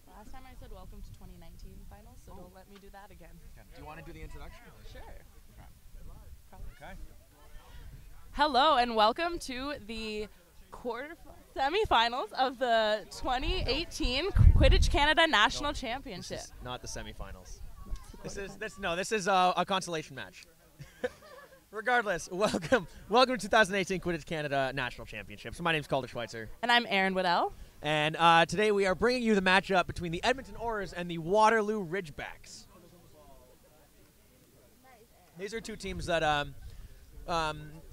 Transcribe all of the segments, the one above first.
Last time I said welcome to 2019 finals, so don't let me do that again. Okay. Do you want to do the introduction? Sure. Okay. Hello and welcome to the semifinals of the 2018 Quidditch Canada National Championship. This is not the semifinals. This is a consolation match. Regardless, welcome to 2018 Quidditch Canada National Championship. So my name's Calder Schweitzer. And I'm Erin Waddell. And today we are bringing you the matchup between the Edmonton Aurors and the Waterloo Ridgebacks. These are two teams that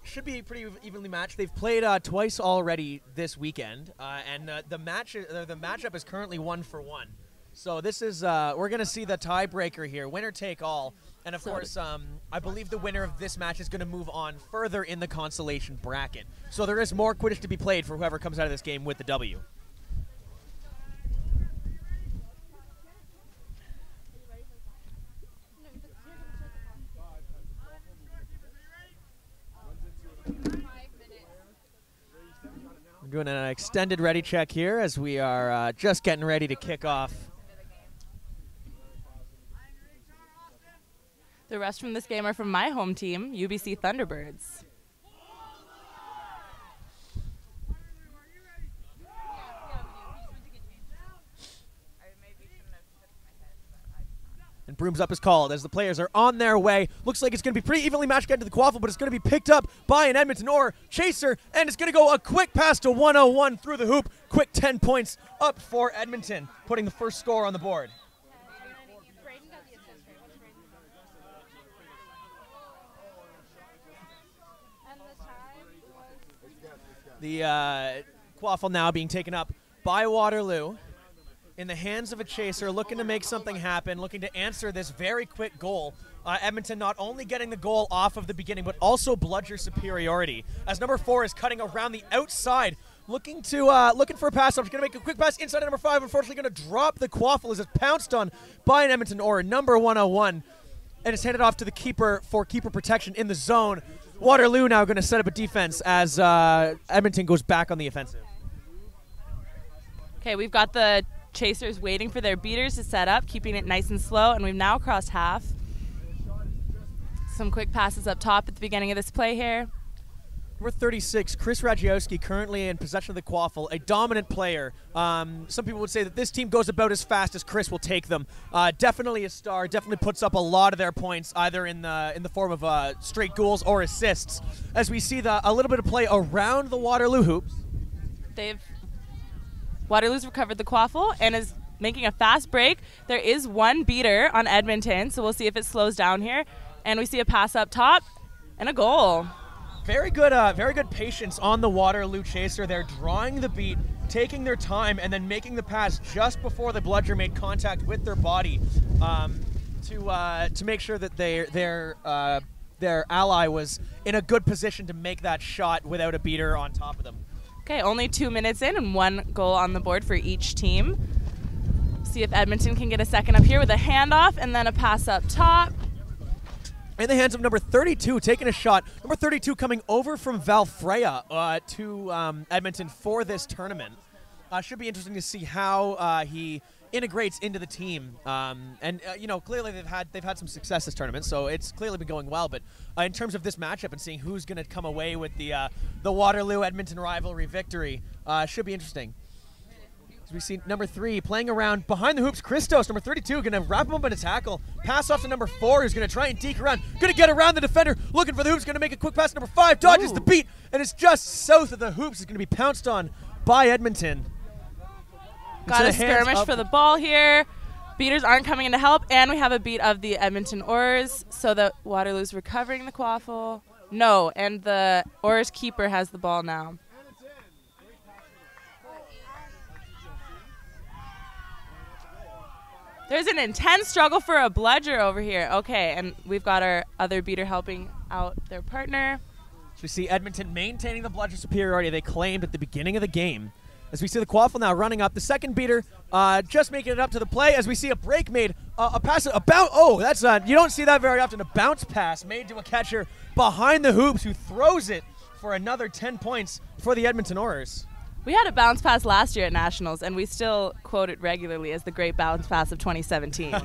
should be pretty evenly matched. They've played twice already this weekend, and the matchup is currently 1-for-1. So this is we're going to see the tiebreaker here, winner take all. And of course, I believe the winner of this match is going to move on further in the consolation bracket. So there is more Quidditch to be played for whoever comes out of this game with the W. We're doing an extended ready check here as we are just getting ready to kick off. The rest from this game are from my home team, UBC Thunderbirds. And brooms up is called as the players are on their way. Looks like it's going to be pretty evenly matched again to the quaffle, but it's going to be picked up by an Edmonton Auror chaser, and it's going to go a quick pass to 101 through the hoop. Quick 10 points up for Edmonton, putting the first score on the board. The quaffle now being taken up by Waterloo in the hands of a chaser, looking to make something happen, looking to answer this very quick goal. Edmonton not only getting the goal off of the beginning, but also bludger superiority, as number 4 is cutting around the outside, looking for a pass. I'm going to make a quick pass inside number 5. Unfortunately, going to drop the quaffle as it's pounced on by an Edmonton Auror, number 101, and it's handed off to the keeper for keeper protection in the zone. Waterloo now going to set up a defense as Edmonton goes back on the offensive. Okay, we've got the chasers waiting for their beaters to set up, keeping it nice and slow, and we've now crossed half. Some quick passes up top at the beginning of this play here. Number 36, Chris Radziowski, currently in possession of the quaffle, a dominant player. Some people would say that this team goes about as fast as Chris will take them. Definitely a star, definitely puts up a lot of their points, either in the form of straight goals or assists. As we see a little bit of play around the Waterloo hoops. Waterloo's recovered the quaffle and is making a fast break. There is one beater on Edmonton, so we'll see if it slows down here. And we see a pass up top and a goal. Very good patience on the Waterloo chaser. They're drawing the beat, taking their time, and then making the pass just before the bludger made contact with their body to make sure that their ally was in a good position to make that shot without a beater on top of them. Okay, only 2 minutes in and one goal on the board for each team. See if Edmonton can get a second up here with a handoff and then a pass up top. In the hands of number 32, taking a shot. Number 32 coming over from Valfreyja to Edmonton for this tournament. Should be interesting to see how he integrates into the team. You know, clearly they've had some success this tournament, so it's clearly been going well. But in terms of this matchup and seeing who's going to come away with the Waterloo-Edmonton rivalry victory, should be interesting. We see number 3 playing around behind the hoops. Christos, number 32, going to wrap him up in a tackle. Pass off to number 4, who's going to try and deke around. Going to get around the defender, looking for the hoops. Going to make a quick pass. Number 5 dodges the beat, and it's just south of the hoops. It's going to be pounced on by Edmonton. Got a skirmish for the ball here. Beaters aren't coming in to help, and we have a beat of the Edmonton Aurors, so that Waterloo's recovering the quaffle. No, and the Aurors keeper has the ball now. There's an intense struggle for a bludger over here. Okay, and we've got our other beater helping out their partner. So we see Edmonton maintaining the bludger superiority they claimed at the beginning of the game. As we see the quaffle now running up, the second beater just making it up to the play. As we see a break made, a pass, that's you don't see that very often. A bounce pass made to a catcher behind the hoops who throws it for another 10 points for the Edmonton Aurors. We had a bounce pass last year at Nationals, and we still quote it regularly as the great bounce pass of 2017.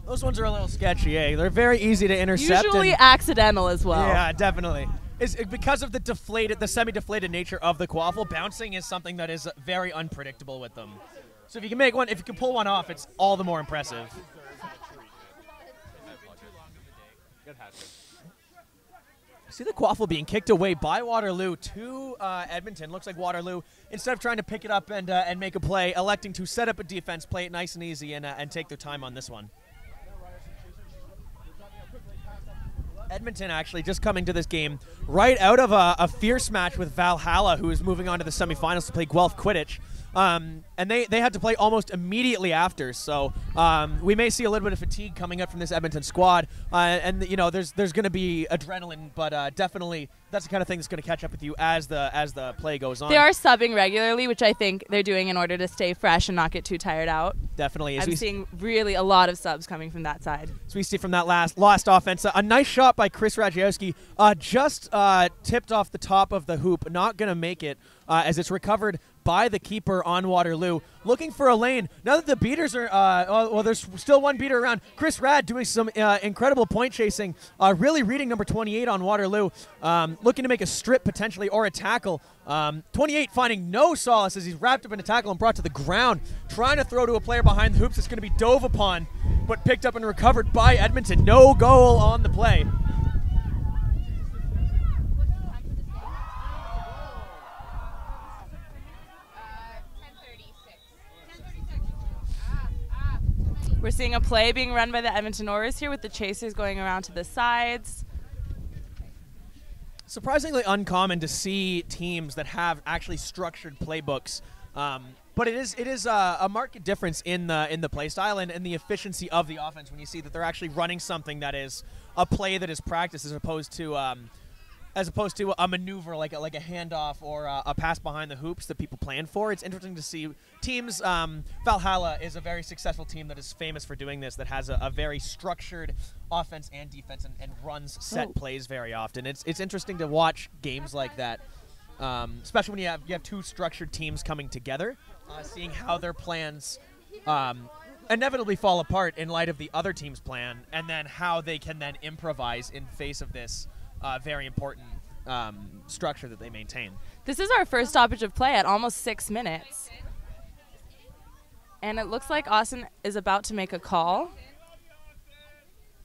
Those ones are a little sketchy, eh? They're very easy to intercept. Usually accidental as well. Yeah, definitely. Because of the semi-deflated nature of the quaffle, bouncing is something that is very unpredictable with them. So if you can pull one off, it's all the more impressive. See the quaffle being kicked away by Waterloo to Edmonton. Looks like Waterloo, instead of trying to pick it up and make a play, electing to set up a defense, play it nice and easy, and take their time on this one. Edmonton actually just coming to this game right out of a fierce match with Valhalla, who is moving on to the semifinals to play Guelph Quidditch. And they had to play almost immediately after, so we may see a little bit of fatigue coming up from this Edmonton squad. And you know, there's going to be adrenaline, but definitely that's the kind of thing that's going to catch up with you as the play goes on. They are subbing regularly, which I think they're doing in order to stay fresh and not get too tired out. Definitely. I'm seeing really a lot of subs coming from that side. So we see from that last offense, a nice shot by Chris Radziowski, just tipped off the top of the hoop, not going to make it as it's recovered by the keeper on Waterloo. Looking for a lane. Now that the beaters are, well, there's still one beater around. Chris Rad doing some incredible point chasing, really reading number 28 on Waterloo, looking to make a strip potentially or a tackle. 28 finding no solace as he's wrapped up in a tackle and brought to the ground, trying to throw to a player behind the hoops. It's going to be dove upon, but picked up and recovered by Edmonton. No goal on the play. We're seeing a play being run by the Edmonton Oilers here with the chasers going around to the sides. Surprisingly uncommon to see teams that have actually structured playbooks, but it is a marked difference in the play style and the efficiency of the offense when you see that they're actually running something that is a play that is practiced as opposed to a maneuver like a handoff or a pass behind the hoops that people plan for. It's interesting to see teams. Valhalla is a very successful team that is famous for doing this, that has a very structured offense and defense and runs set plays very often. It's interesting to watch games like that, especially when you have two structured teams coming together, seeing how their plans inevitably fall apart in light of the other team's plan, and then how they can then improvise in face of this very important structure that they maintain. This is our first stoppage of play at almost 6 minutes. And it looks like Austin is about to make a call.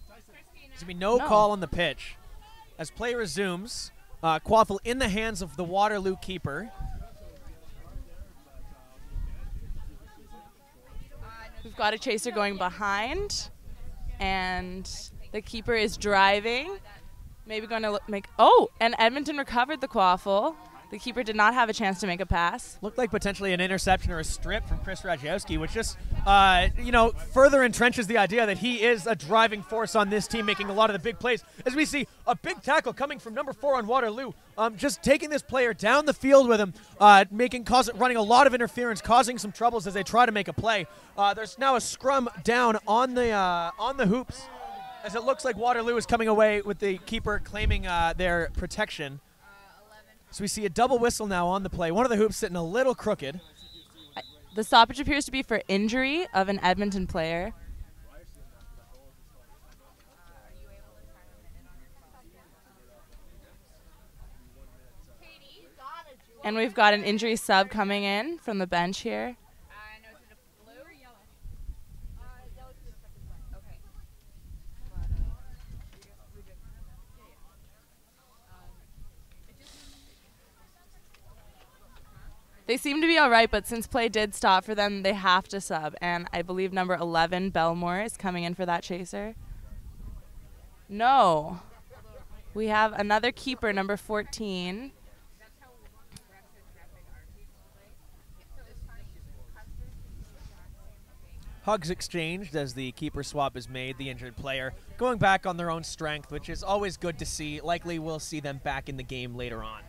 There's going to be no call on the pitch. As play resumes, quaffle in the hands of the Waterloo keeper. We've got a chaser going behind, and the keeper is driving. Maybe going to make... Oh, and Edmonton recovered the quaffle. The keeper did not have a chance to make a pass. Looked like potentially an interception or a strip from Chris Radziowski, which just, further entrenches the idea that he is a driving force on this team, making a lot of the big plays. As we see a big tackle coming from number 4 on Waterloo, just taking this player down the field with him, running a lot of interference, causing some troubles as they try to make a play. There's now a scrum down on the hoops, as it looks like Waterloo is coming away with the keeper claiming their protection. So we see a double whistle now on the play. One of the hoops sitting a little crooked. The stoppage appears to be for injury of an Edmonton player. And we've got an injury sub coming in from the bench here. They seem to be all right, but since play did stop for them, they have to sub. And I believe number 11, Belmore, is coming in for that chaser. No. We have another keeper, number 14. Hugs exchanged as the keeper swap is made, the injured player going back on their own strength, which is always good to see. Likely we'll see them back in the game later on.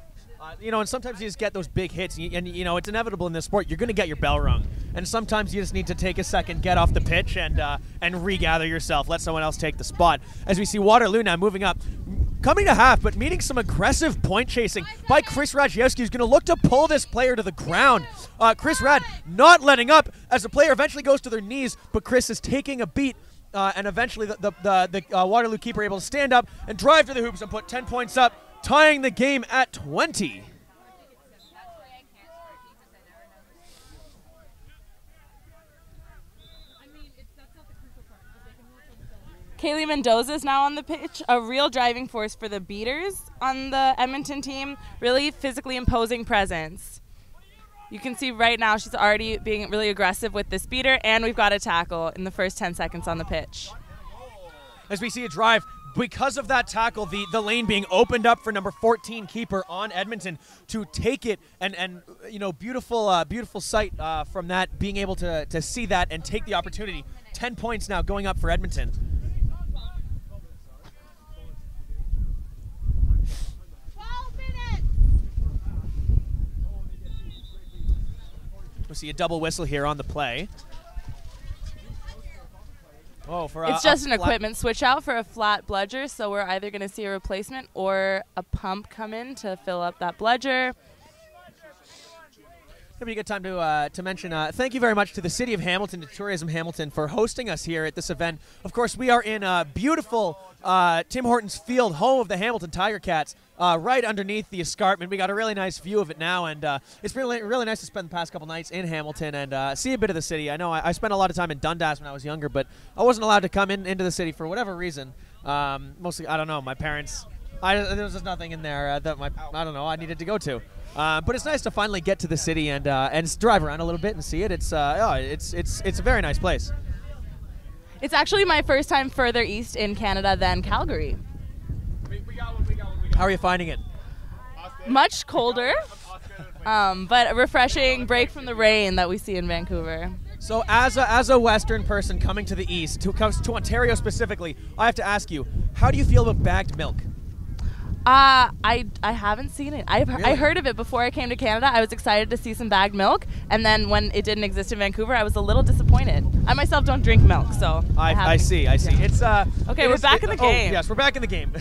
And sometimes you just get those big hits, and it's inevitable in this sport. You're going to get your bell rung, and sometimes you just need to take a second, get off the pitch, and regather yourself. Let someone else take the spot. As we see Waterloo now moving up, coming to half, but meeting some aggressive point chasing by Chris Radziewski, who's going to look to pull this player to the ground. Chris Rad not letting up as the player eventually goes to their knees, but Chris is taking a beat, and eventually the Waterloo keeper able to stand up and drive to the hoops and put 10 points up, tying the game at 20. Kaylee Mendoza is now on the pitch, a real driving force for the beaters on the Edmonton team, really physically imposing presence. You can see right now she's already being really aggressive with this beater, and we've got a tackle in the first 10 seconds on the pitch. As we see a drive, because of that tackle, the lane being opened up for number 14 keeper on Edmonton to take it, and you know, beautiful sight from that, being able to see that and take the opportunity. 10 points now going up for Edmonton. We see a double whistle here on the play. Oh, for it's just an equipment switch out for a flat bludger, so we're either going to see a replacement or a pump come in to fill up that bludger. It'll be a good time to mention thank you very much to the City of Hamilton, to Tourism Hamilton, for hosting us here at this event. Of course, we are in beautiful Tim Hortons Field, home of the Hamilton Tiger Cats, right underneath the escarpment. We got a really nice view of it now, and it's really nice to spend the past couple nights in Hamilton and see a bit of the city. I know I spent a lot of time in Dundas when I was younger, but I wasn't allowed to come into the city for whatever reason. Mostly, I don't know, my parents. There was just nothing in there that I don't know, I needed to go to. But it's nice to finally get to the city and drive around a little bit and see it. It's a very nice place. It's actually my first time further east in Canada than Calgary. How are you finding it? Much colder, but a refreshing break from the rain that we see in Vancouver. So as a Western person coming to the east, to Ontario specifically, I have to ask you, how do you feel about bagged milk? I haven't seen it. I heard of it before I came to Canada. I was excited to see some bagged milk, and then when it didn't exist in Vancouver, I was a little disappointed. I myself don't drink milk, so I see. Yeah. It's okay. We're back in the game. Oh, yes, we're back in the game.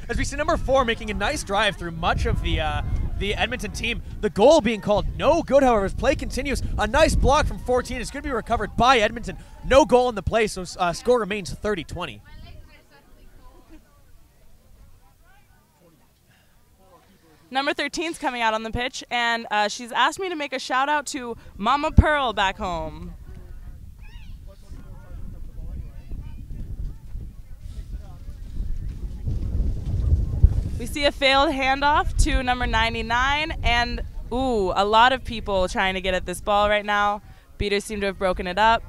As we see number 4 making a nice drive through much of the Edmonton team. The goal being called no good, however, as play continues. A nice block from 14 is going to be recovered by Edmonton. No goal in the play, so score remains 30-20. Number 13's coming out on the pitch, and she's asked me to make a shout out to Mama Pearl back home. We see a failed handoff to number 99, and a lot of people trying to get at this ball right now. Beaters seem to have broken it up.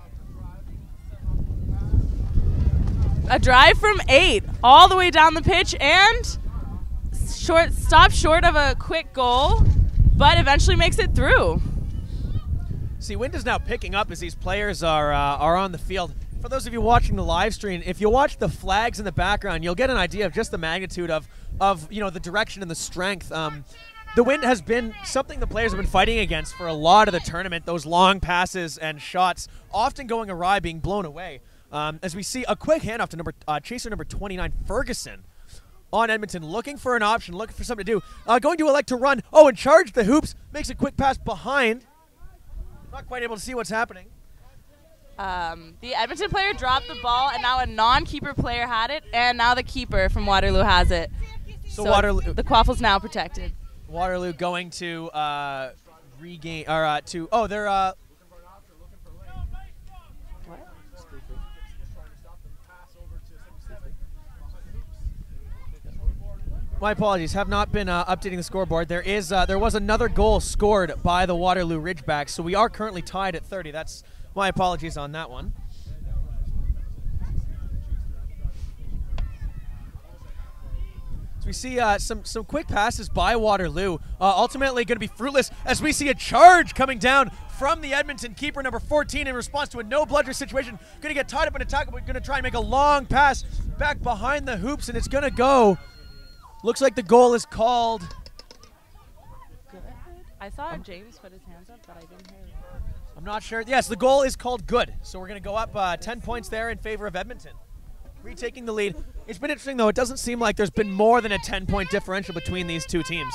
A drive from 8 all the way down the pitch, and stopped short of a quick goal, but eventually makes it through. See, wind is now picking up as these players are on the field. For those of you watching the live stream, if you watch the flags in the background, you'll get an idea of just the magnitude of the direction and the strength. The wind has been something the players have been fighting against for a lot of the tournament. Those long passes and shots often going awry, being blown away. As we see a quick handoff to chaser number 29, Ferguson, on Edmonton, looking for an option, looking for something to do. Going to elect to run. Oh, and charge the hoops. Makes a quick pass behind. Not quite able to see what's happening. The Edmonton player dropped the ball, and now a non-keeper player had it, and now the keeper from Waterloo has it. So Waterloo, the quaffle's now protected. Waterloo going to regain, or they're my apologies, have not been updating the scoreboard. There was another goal scored by the Waterloo Ridgebacks, so we are currently tied at 30. That's my apologies on that one. So we see some quick passes by Waterloo, ultimately going to be fruitless as we see a charge coming down from the Edmonton keeper, number 14, in response to a no-bludger situation. Going to get tied up in a tackle, but going to try and make a long pass back behind the hoops, and it's going to go. Looks like the goal is called. Good. I saw James put his hands up, but I didn't hear it. I'm not sure. Yes, the goal is called good. So we're going to go up 10 points there in favor of Edmonton. retaking the lead. It's been interesting, though. It doesn't seem like there's been more than a 10-point differential between these two teams.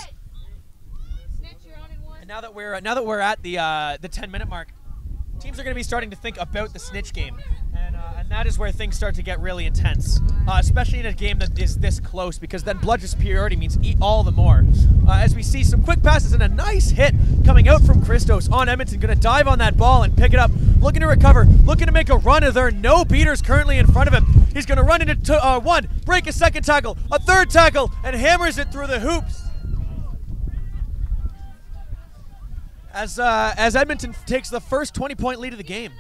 And now that we're at the 10-minute mark, teams are going to be starting to think about the Snitch game, and that is where things start to get really intense, especially in a game that is this close, because then bludger superiority means eat all the more. As we see some quick passes and a nice hit coming out from Christos on Edmonton, going to dive on that ball and pick it up, looking to recover, looking to make a run. There are no beaters currently in front of him. He's going to run into one, break a second tackle, a third tackle, and hammers it through the hoops. As Edmonton takes the first 20-point lead of the game.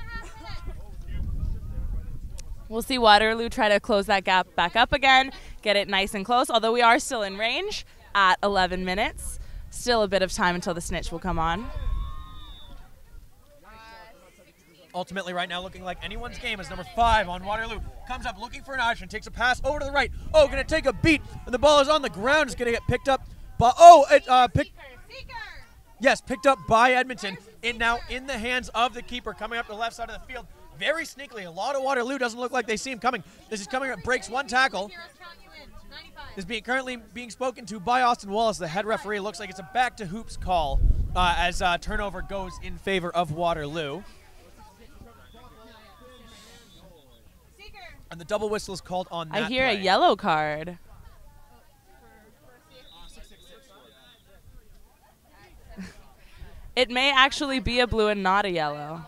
We'll see Waterloo try to close that gap back up again, get it nice and close, although we are still in range at 11 minutes. Still a bit of time until the Snitch will come on. Ultimately right now looking like anyone's game as number 5 on Waterloo comes up looking for an option, takes a pass over to the right. Oh, going to take a beat, and the ball is on the ground. It's going to get picked up. But yes, picked up by Edmonton. Now in the hands of the keeper coming up the left side of the field. Very sneakily. A lot of Waterloo doesn't look like they see him coming. This is coming up, breaks one tackle. This is currently being spoken to by Austin Wallace, the head referee. Looks like it's a back to hoops call as turnover goes in favor of Waterloo. And the double whistle is called on that I hear play. A yellow card. It may actually be a blue and not a yellow.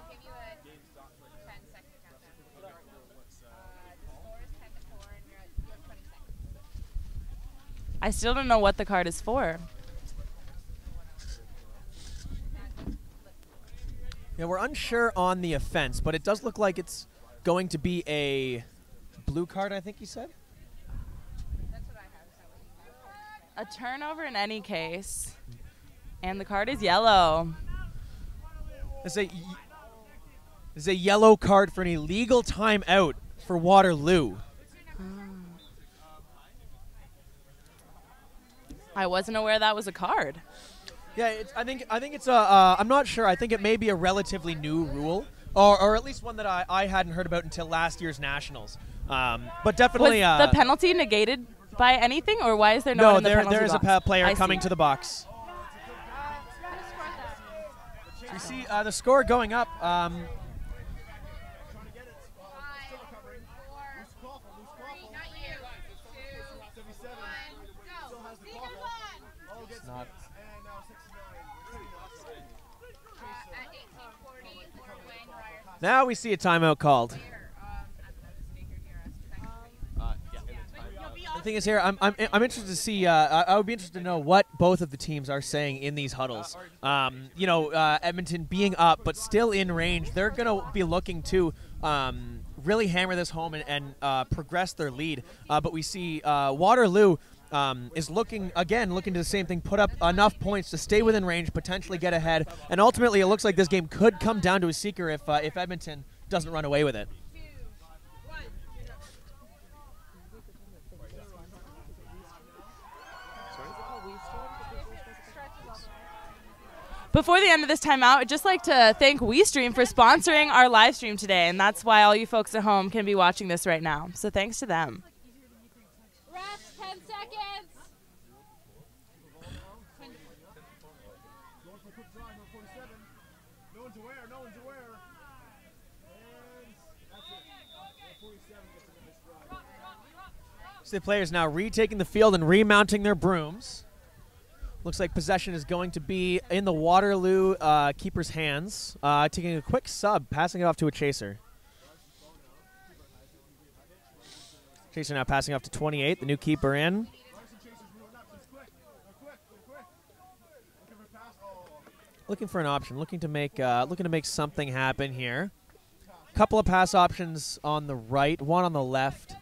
I still don't know what the card is for. Yeah, we're unsure on the offense, but it does look like it's going to be a blue card, I think you said? A turnover in any case. And the card is yellow. It's a yellow card for an illegal timeout for Waterloo. I wasn't aware that was a card. Yeah, I think it's a. I'm not sure. I think it may be a relatively new rule, or at least one that I hadn't heard about until last year's Nationals. But definitely. Was the penalty negated by anything, or why is there no one in the penalty there is box? a player coming see. to the box. So you see the score going up. Now we see a timeout called. The thing is here, I'm interested to see. I would be interested to know what both of the teams are saying in these huddles. Edmonton being up but still in range, they're going to be looking to really hammer this home and progress their lead. But we see Waterloo is looking to the same thing, put up enough points to stay within range, potentially get ahead, and ultimately it looks like this game could come down to a seeker if Edmonton doesn't run away with it. Before the end of this timeout, I'd just like to thank WeeStreem for sponsoring our live stream today, and that's why all you folks at home can be watching this right now. So thanks to them. Refs, 10 seconds. So the players now retaking the field and remounting their brooms. Looks like possession is going to be in the Waterloo keeper's hands. Taking a quick sub, passing it off to a chaser. Chaser now passing off to 28, the new keeper in. Looking for an option, looking to make something happen here. Couple of pass options on the right, one on the left.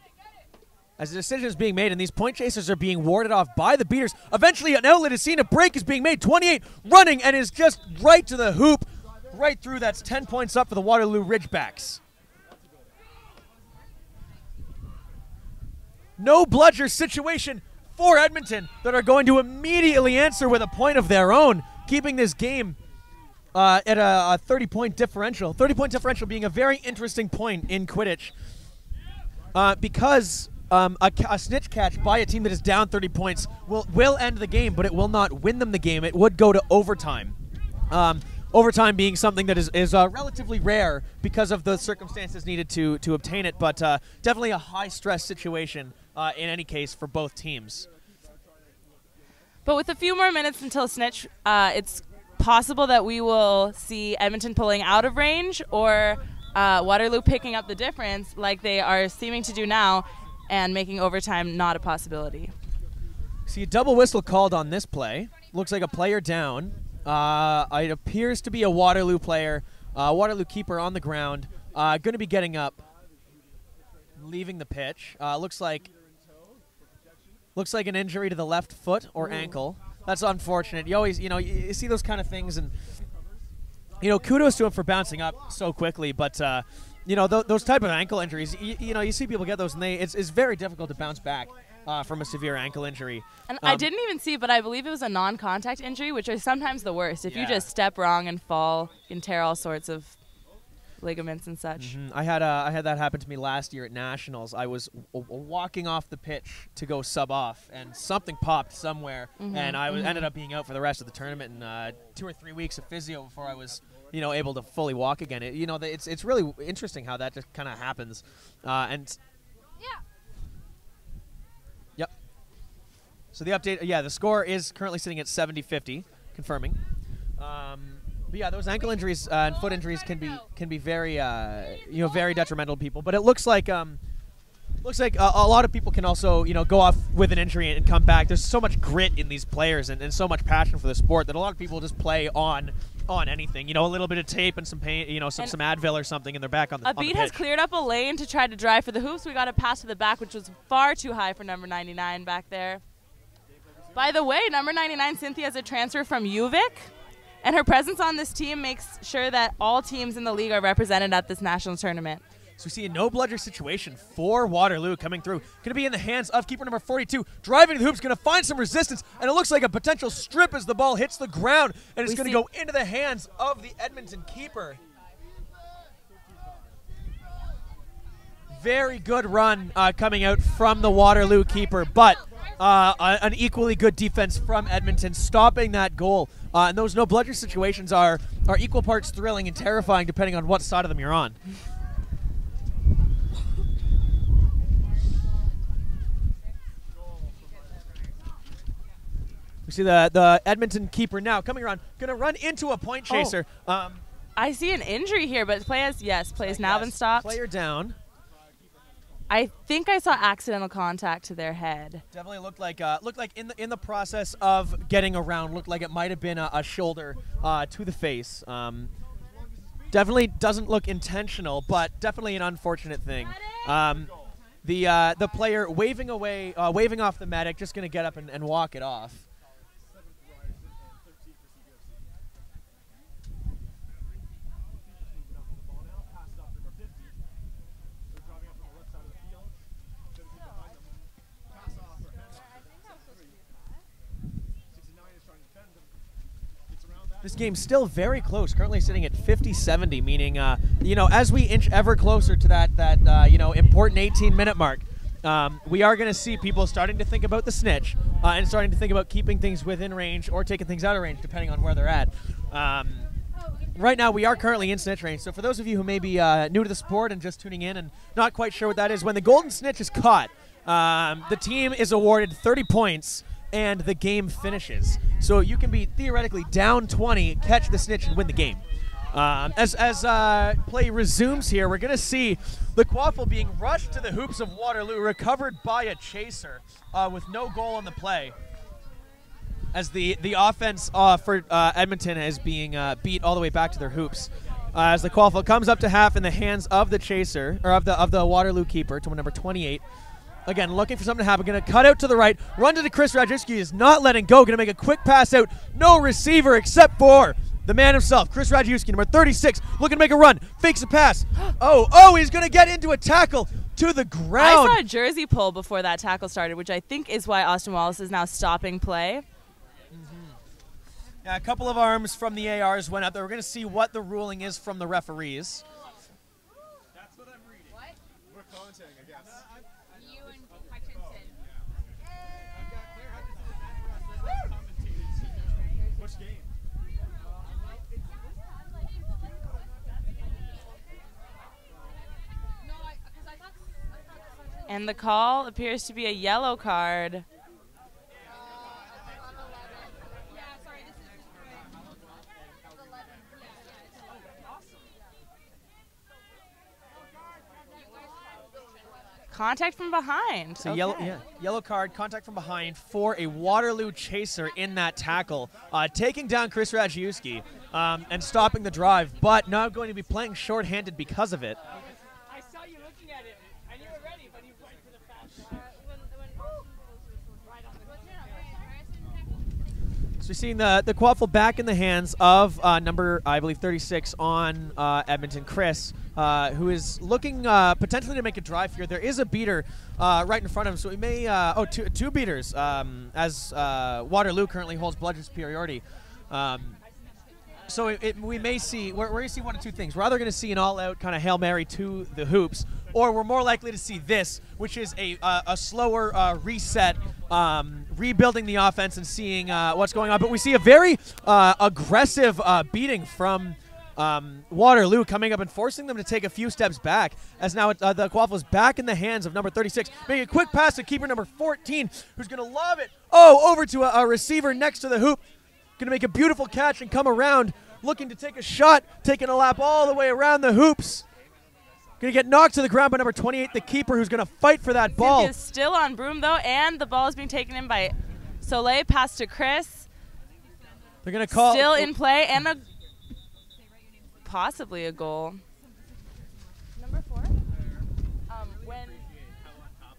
As the decision is being made, and these point chasers are being warded off by the beaters. Eventually, an outlet is seen. A break is being made. 28 running and is just right to the hoop. Right through. That's 10 points up for the Waterloo Ridgebacks. No bludger situation for Edmonton that are going to immediately answer with a point of their own, keeping this game at a 30-point differential. 30-point differential being a very interesting point in Quidditch. because a snitch catch by a team that is down 30 points will end the game, but it will not win them the game. It would go to overtime. Overtime being something that is relatively rare because of the circumstances needed to obtain it, but definitely a high-stress situation in any case for both teams. But with a few more minutes until Snitch, it's possible that we will see Edmonton pulling out of range or Waterloo picking up the difference like they are seeming to do now and making overtime not a possibility. See a double whistle called on this play. Looks like a player down. It appears to be a Waterloo player, Waterloo keeper on the ground, going to be getting up, leaving the pitch. Looks like an injury to the left foot or ankle. That's unfortunate. You always, you see those kind of things, and kudos to him for bouncing up so quickly. But those type of ankle injuries, you see people get those, and it's very difficult to bounce back from a severe ankle injury. And I didn't even see, but I believe it was a non-contact injury, which is sometimes the worst. If you just step wrong and fall, you can tear all sorts of ligaments and such. I had that happen to me last year at Nationals. I was walking off the pitch to go sub off, and something popped somewhere, and I ended up being out for the rest of the tournament and 2 or 3 weeks of physio before I was able to fully walk again. It's really interesting how that just kind of happens, and. Yep. So the update, the score is currently sitting at 70-50, confirming. But yeah, those ankle injuries and foot injuries can be very very detrimental to people. But it looks like a lot of people can also go off with an injury and come back. There's so much grit in these players and so much passion for the sport that a lot of people just play on anything. A little bit of tape and some paint, some Advil or something, and they're back on the pitch. Has cleared up a lane to try to drive for the hoops. We got a pass to the back, which was far too high for number 99 back there. By the way, number 99, Cynthia, is a transfer from UVic, and her presence on this team makes sure that all teams in the league are represented at this national tournament. So we see a no-bludger situation for Waterloo coming through. Going to be in the hands of keeper number 42. Driving to the hoops, going to find some resistance, and it looks like a potential strip as the ball hits the ground, and it's going to go into the hands of the Edmonton keeper. Very good run coming out from the Waterloo keeper, but an equally good defense from Edmonton, stopping that goal. And those no-bludger situations are equal parts thrilling and terrifying depending on what side of them you're on. We see the Edmonton keeper now coming around, going to run into a point chaser. I see an injury here, but play has now been stopped. Player down. I think I saw accidental contact to their head. Definitely looked like in the process of getting around, looked like it might have been a shoulder to the face. Definitely doesn't look intentional, but definitely an unfortunate thing. The player waving off the medic, just going to get up and walk it off. This game's still very close, currently sitting at 50-70, meaning, as we inch ever closer to that important 18-minute mark, we are going to see people starting to think about the snitch and starting to think about keeping things within range or taking things out of range, depending on where they're at. Right now, we are currently in snitch range, so for those of you who may be new to the sport and just tuning in and not quite sure what that is, when the golden snitch is caught, the team is awarded 30 points, and the game finishes. So you can be theoretically down 20, catch the snitch, and win the game. As play resumes here, we're going to see the quaffle being rushed to the hoops of Waterloo, recovered by a chaser with no goal on the play. As the offense for Edmonton is being beat all the way back to their hoops. As the quaffle comes up to half in the hands of the chaser, or of the Waterloo keeper, to number 28. Again, looking for something to happen. Going to cut out to the right. Run to the Chris Rajewski. Is not letting go. Going to make a quick pass out. No receiver except for the man himself, Chris Rajewski, number 36. Looking to make a run. Fakes a pass. He's going to get into a tackle to the ground. I saw a jersey pull before that tackle started, which I think is why Austin Wallace is now stopping play. Yeah, a couple of arms from the ARs went out there. We're going to see what the ruling is from the referees. commentating, I guess. You and Hutchinson. Which game? And the call appears to be a yellow card. Contact from behind. So yellow card, contact from behind for a Waterloo chaser in that tackle, taking down Chris Radziewski and stopping the drive, but now going to be playing shorthanded because of it. I saw you looking at it, and you were ready, but he was waiting for the fast. So we're seeing the quaffle back in the hands of number, I believe, 36 on Edmonton, Chris, who is looking potentially to make a drive here. There is a beater right in front of him, so we may, two beaters, as Waterloo currently holds bludgeon superiority. So we may see, we're going to see one of two things. We're either going to see an all-out kind of Hail Mary to the hoops, or we're more likely to see this, which is a slower reset, rebuilding the offense and seeing what's going on. But we see a very aggressive beating from Waterloo coming up and forcing them to take a few steps back, as now the quaffle is back in the hands of number 36. Making a quick pass to keeper number 14, who's going to lob it, over to a receiver next to the hoop. Going to make a beautiful catch and come around, looking to take a shot, taking a lap all the way around the hoops. Going to get knocked to the ground by number 28, the keeper, who's going to fight for that ball. Cynthia's still on Broom, though, and the ball is being taken in by Soleil. Pass to Chris. They're going to call. Still in play, and possibly a goal. Number 4.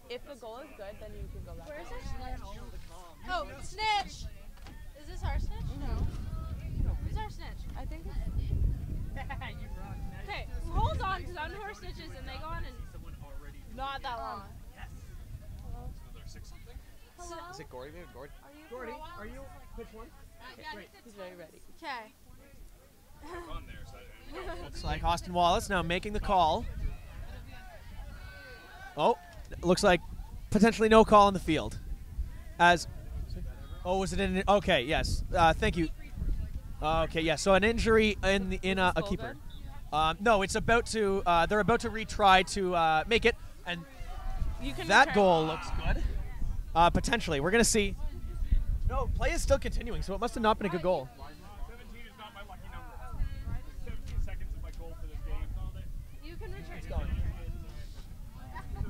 If the goal is good, then you can go back. Where is our Snitch? Oh, Snitch! Is this our Snitch? No. Who's our Snitch? I think it's Okay, hold on, because I know who our Snitch is, and they go on and not that long. Hello? Is it Gordy? Maybe Gordy. Gordy, are you pitch one? Great. he's very ready. Okay. Looks like Austin Wallace now making the call. Oh, looks like potentially no call in the field. Was it in? Okay, yes. Thank you. Okay, yeah. So an injury in a keeper. No, it's about to. They're about to retry to make it, and that goal looks good. Potentially, we're gonna see. No, play is still continuing, so it must have not been a good goal. 17 is not my lucky number. 17 seconds is my goal for this game. You can return. It's going. Not a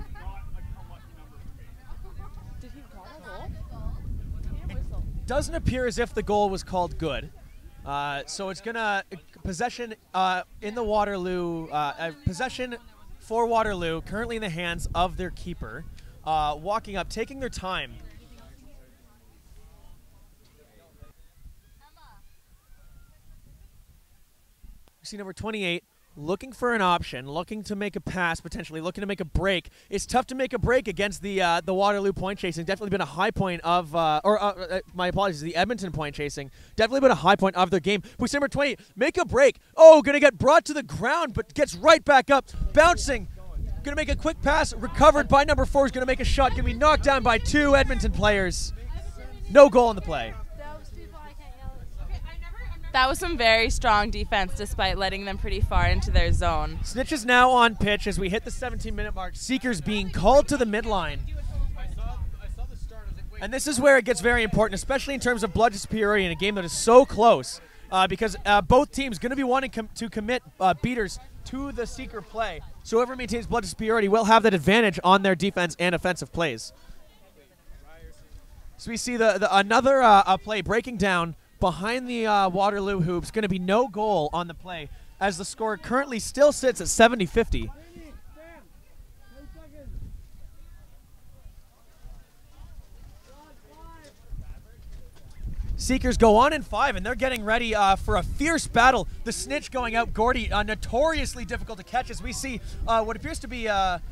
lucky number for me. Did he call a goal? Doesn't appear as if the goal was called good. So it's gonna possession in the Waterloo possession for Waterloo, currently in the hands of their keeper, walking up, taking their time. You see number 28 looking for an option, looking to make a pass, potentially looking to make a break. It's tough to make a break against the Waterloo point chasing. Definitely been a high point of, my apologies, the Edmonton point chasing. Definitely been a high point of their game. We see number 28 make a break. Oh, going to get brought to the ground, but gets right back up, bouncing. Going to make a quick pass, recovered by number 4. Is going to make a shot. Going to be knocked down by 2 Edmonton players. No goal in the play. That was some very strong defense, despite letting them pretty far into their zone. Snitch is now on pitch as we hit the 17-minute mark. Seekers being called to the midline. And this is where it gets very important, especially in terms of bludgeon superiority in a game that is so close, because both teams going to be wanting to commit beaters to the Seeker play. So whoever maintains bludgeon superiority will have that advantage on their defense and offensive plays. So we see another play breaking down behind the Waterloo hoops. Going to be no goal on the play, as the score currently still sits at 70-50. Seekers go on in 5, and they're getting ready for a fierce battle. The Snitch going out. Gordy, notoriously difficult to catch, as we see what appears to be a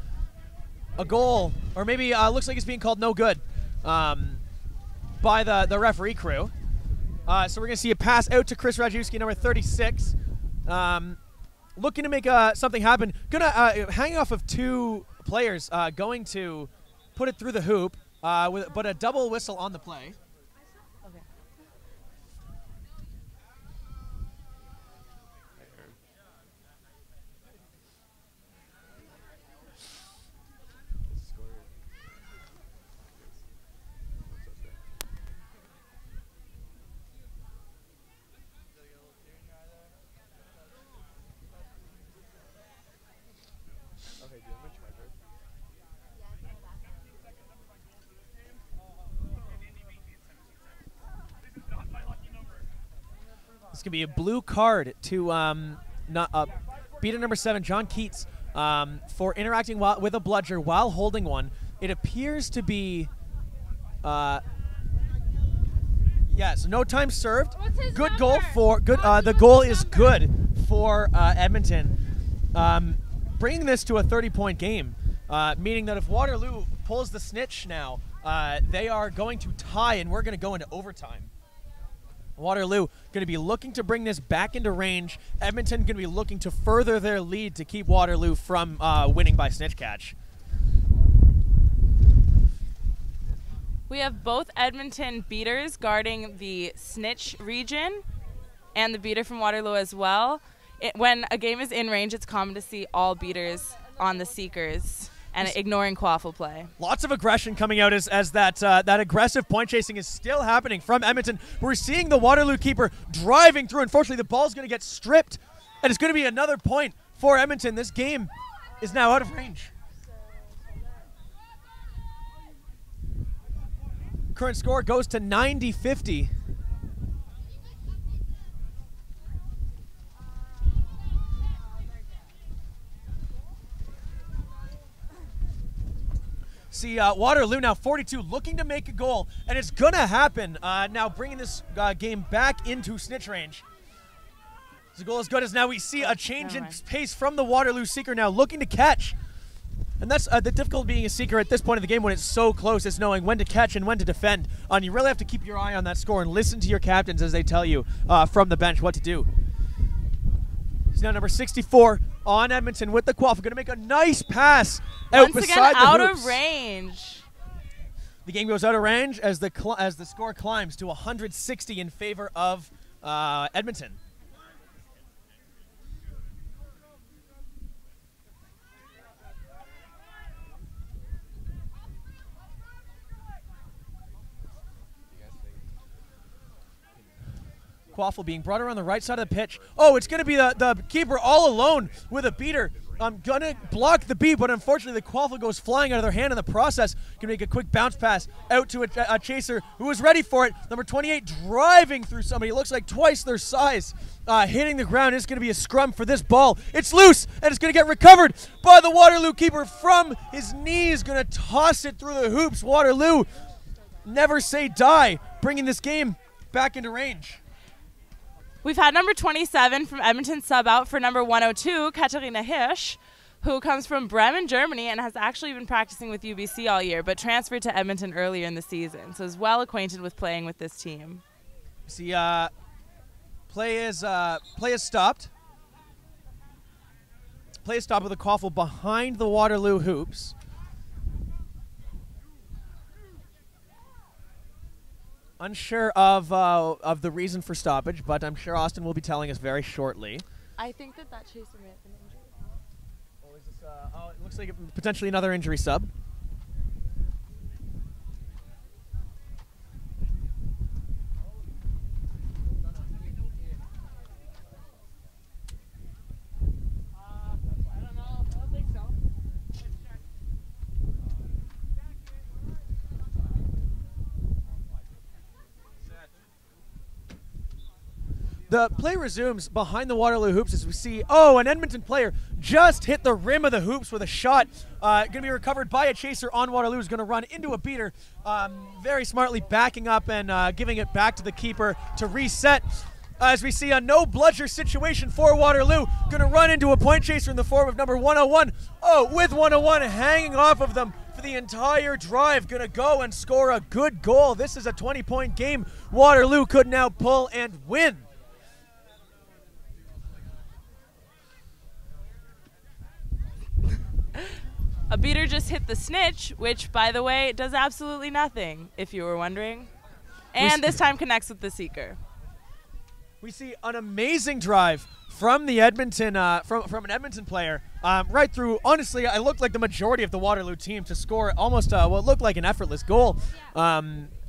goal, or maybe looks like it's being called no good by the referee crew. So we're going to see a pass out to Chris Radziewski, number 36. Looking to make something happen. Going to hang off of 2 players going to put it through the hoop, but a double whistle on the play. This is going to be a blue card to beater number 7, John Keats, for interacting with a bludger while holding one. It appears to be, yes, no time served. Good goal for the goal is good for Edmonton, bringing this to a 30-point game, meaning that if Waterloo pulls the snitch now, they are going to tie, and we're going to go into overtime. Waterloo going to be looking to bring this back into range. Edmonton going to be looking to further their lead to keep Waterloo from winning by snitch catch. We have both Edmonton beaters guarding the snitch region and the beater from Waterloo as well. When a game is in range, it's common to see all beaters on the seekers and ignoring quaffle play. Lots of aggression coming out as that aggressive point chasing is still happening from Edmonton. We're seeing the Waterloo keeper driving through. Unfortunately, the ball's going to get stripped, and it's going to be another point for Edmonton. This game is now out of range. Current score goes to 90-50. See, Waterloo now 42, looking to make a goal, and it's going to happen. Now bringing this game back into snitch range. The goal is good as now we see a change in pace from the Waterloo seeker now looking to catch. And that's the difficulty being a seeker at this point of the game when it's so close, is knowing when to catch and when to defend. And you really have to keep your eye on that score and listen to your captains as they tell you from the bench what to do. He's now number 64 on Edmonton with the quaff. Going to make a nice pass out Once beside again, the out hoops. of range. The game goes out of range as the score climbs to 160 in favor of Edmonton. Quaffle being brought around the right side of the pitch. Oh, it's going to be the keeper all alone with a beater. I'm going to block the beat, but unfortunately the Quaffle goes flying out of their hand in the process. Going to make a quick bounce pass out to a chaser who is ready for it. Number 28 driving through somebody. It looks like twice their size. Hitting the ground. It's going to be a scrum for this ball. It's loose, and it's going to get recovered by the Waterloo keeper from his knees. Going to toss it through the hoops. Waterloo, never say die, bringing this game back into range. We've had number 27 from Edmonton sub out for number 102, Katharina Hirsch, who comes from Bremen, Germany, and has actually been practicing with UBC all year, but transferred to Edmonton earlier in the season, so is well acquainted with playing with this team. See, play is stopped. Play is stopped with a Quaffle behind the Waterloo hoops. Unsure of the reason for stoppage, but I'm sure Austin will be telling us very shortly. I think that chaser may have been injured. Oh, is this, it looks like potentially another injury sub. I don't know. I don't think so. Let's check. The play resumes behind the Waterloo hoops as we see, an Edmonton player just hit the rim of the hoops with a shot. Going to be recovered by a chaser on Waterloo, who's going to run into a beater, very smartly backing up and giving it back to the keeper to reset. As we see a no bludger situation for Waterloo, going to run into a point chaser in the form of number 101. With 101 hanging off of them for the entire drive, going to go and score a good goal. This is a 20-point game. Waterloo could now pull and win. A beater just hit the snitch, which, by the way, does absolutely nothing, if you were wondering. And this time connects with the seeker. We see an amazing drive from the Edmonton, from an Edmonton player, right through. Honestly, I looked like the majority of the Waterloo team to score almost what looked like an effortless goal.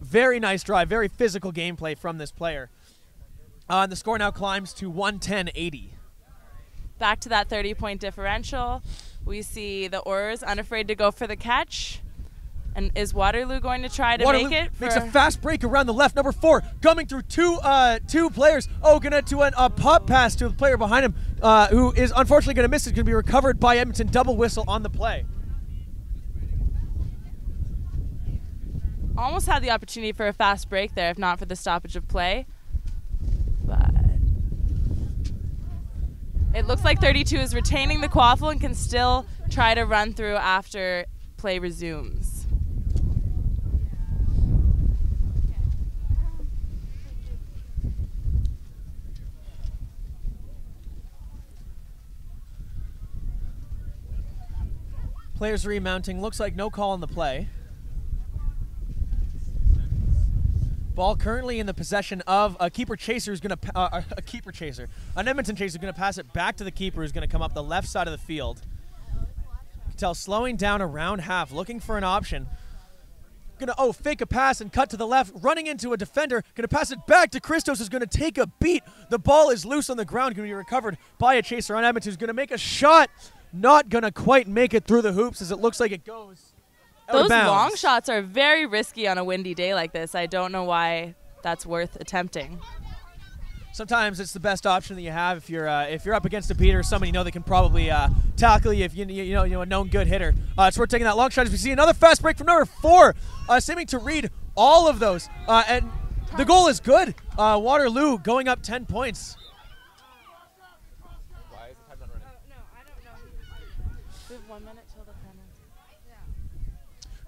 Very nice drive, very physical gameplay from this player. And the score now climbs to 110-80. Back to that 30-point differential. We see the Aurors unafraid to go for the catch. And is Waterloo going to try to Waterloo make it? Makes a fast break around the left. Number 4 coming through two players. Oh, gonna do a pop pass to the player behind him, who is unfortunately gonna miss it. Gonna be recovered by Edmonton. Double whistle on the play. Almost had the opportunity for a fast break there, if not for the stoppage of play. But it looks like 32 is retaining the quaffle and can still try to run through after play resumes. Players remounting. Looks like no call on the play. Ball currently in the possession of a keeper chaser who's going to an Edmonton chaser who's going to pass it back to the keeper who's going to come up the left side of the field. You can tell slowing down around half, looking for an option. Gonna fake a pass and cut to the left, running into a defender. Gonna pass it back to Christos, who's gonna take a beat. The ball is loose on the ground, gonna be recovered by a chaser on Edmonton, who's gonna make a shot. Not gonna quite make it through the hoops as it looks like it goes. Those long shots are very risky on a windy day like this. I don't know why that's worth attempting. Sometimes it's the best option that you have if you're up against a beater, somebody you know that can probably tackle you if you know a known good hitter. It's worth taking that long shot as we see another fast break from number 4, seeming to read all of those, and the goal is good. Waterloo going up 10 points. Why is the time not running? No, I don't know. We have 1 minute till the penalty.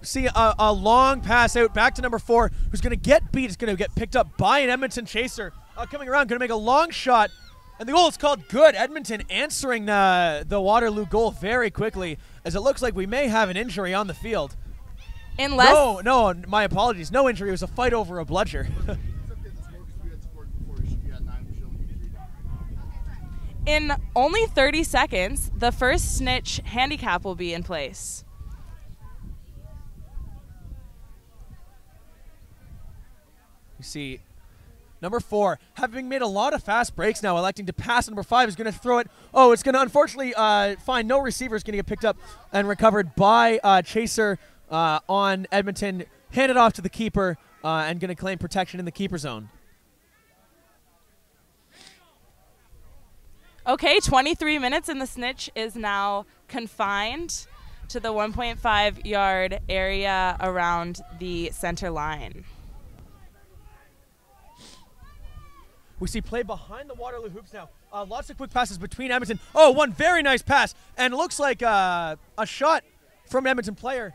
See a long pass out back to number 4, who's going to get beat. It's going to get picked up by an Edmonton chaser. Coming around, going to make a long shot, and the goal is called good. Edmonton answering the Waterloo goal very quickly, as it looks like we may have an injury on the field. No, my apologies. No injury. It was a fight over a bludger. In only 30 seconds, the first snitch handicap will be in place. You see number 4, having made a lot of fast breaks now, electing to pass. Number 5 is going to throw it. Oh, it's going to unfortunately find no receiver. It's going to get picked up and recovered by chaser on Edmonton. Handed off to the keeper and going to claim protection in the keeper zone. Okay, 23 minutes and the snitch is now confined to the 1.5 yard area around the center line. We see play behind the Waterloo hoops now. Lots of quick passes between Edmonton. Oh, one very nice pass. And it looks like a shot from an Edmonton player.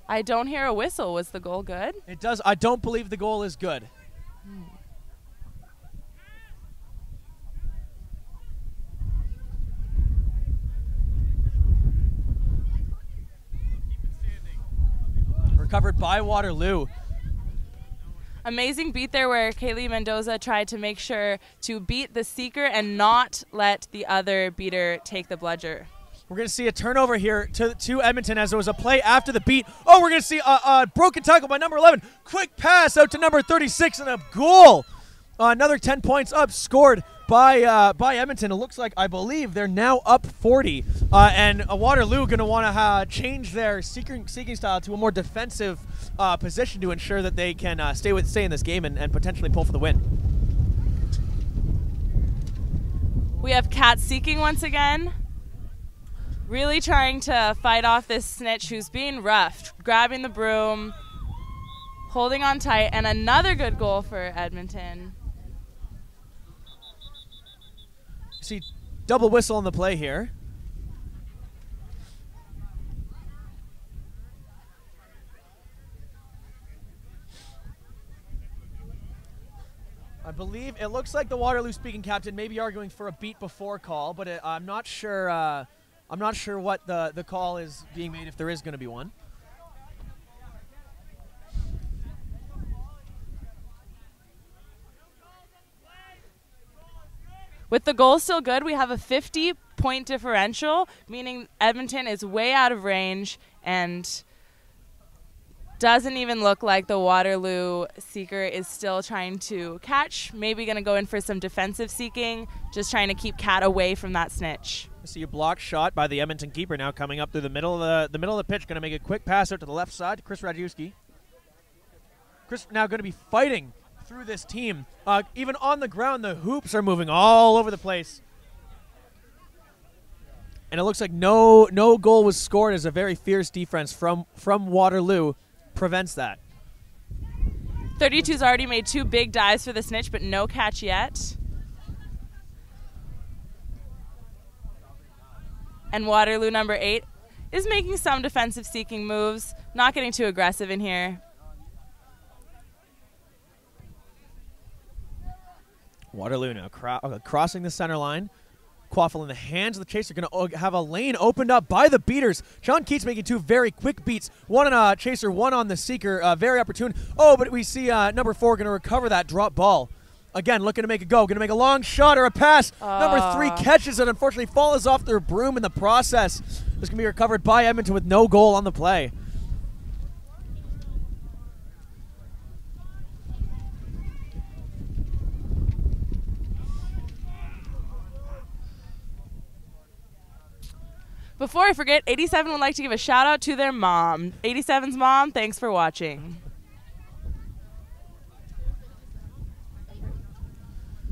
I don't hear a whistle. Was the goal good? It does. I don't believe the goal is good. Recovered by Waterloo. Amazing beat there where Kaylee Mendoza tried to make sure to beat the seeker and not let the other beater take the bludger. We're going to see a turnover here to Edmonton as there was a play after the beat. Oh, we're going to see a broken tackle by number 11. Quick pass out to number 36 and a goal. Another 10 points up scored by Edmonton. It looks like, I believe, they're now up 40. And Waterloo going to want to change their seeking style to a more defensive position to ensure that they can stay in this game and potentially pull for the win. We have Kat seeking once again. Really trying to fight off this snitch who's being roughed. Grabbing the broom, holding on tight, and another good goal for Edmonton. See, double whistle on the play here. I believe it looks like the Waterloo speaking captain may be arguing for a beat before call, but I'm not sure I'm not sure what the call is being made, if there is going to be one. With the goal still good, we have a 50-point differential, meaning Edmonton is way out of range and doesn't even look like the Waterloo seeker is still trying to catch. Maybe going to go in for some defensive seeking, just trying to keep Cat away from that snitch. I see a block shot by the Edmonton keeper now coming up through the middle of the pitch. Going to make a quick pass out to the left side to Chris Radjuski. Chris now going to be fighting through this team. Even on the ground, the hoops are moving all over the place. And it looks like no goal was scored, as a very fierce defense from Waterloo prevents that. 32's already made 2 big dives for the snitch, but no catch yet. And Waterloo number 8 is making some defensive seeking moves, not getting too aggressive in here. Waterloo now crossing the center line. Quaffle in the hands of the chaser, going to have a lane opened up by the beaters. Sean Keats making 2 very quick beats. One on chaser, one on the seeker. Very opportune. Oh, but we see number 4 going to recover that drop ball. Again, looking to make a go. Going to make a long shot or a pass. Number 3 catches it. Unfortunately, falls off their broom in the process. This can be recovered by Edmonton with no goal on the play. Before I forget, 87 would like to give a shout out to their mom. 87's mom, thanks for watching.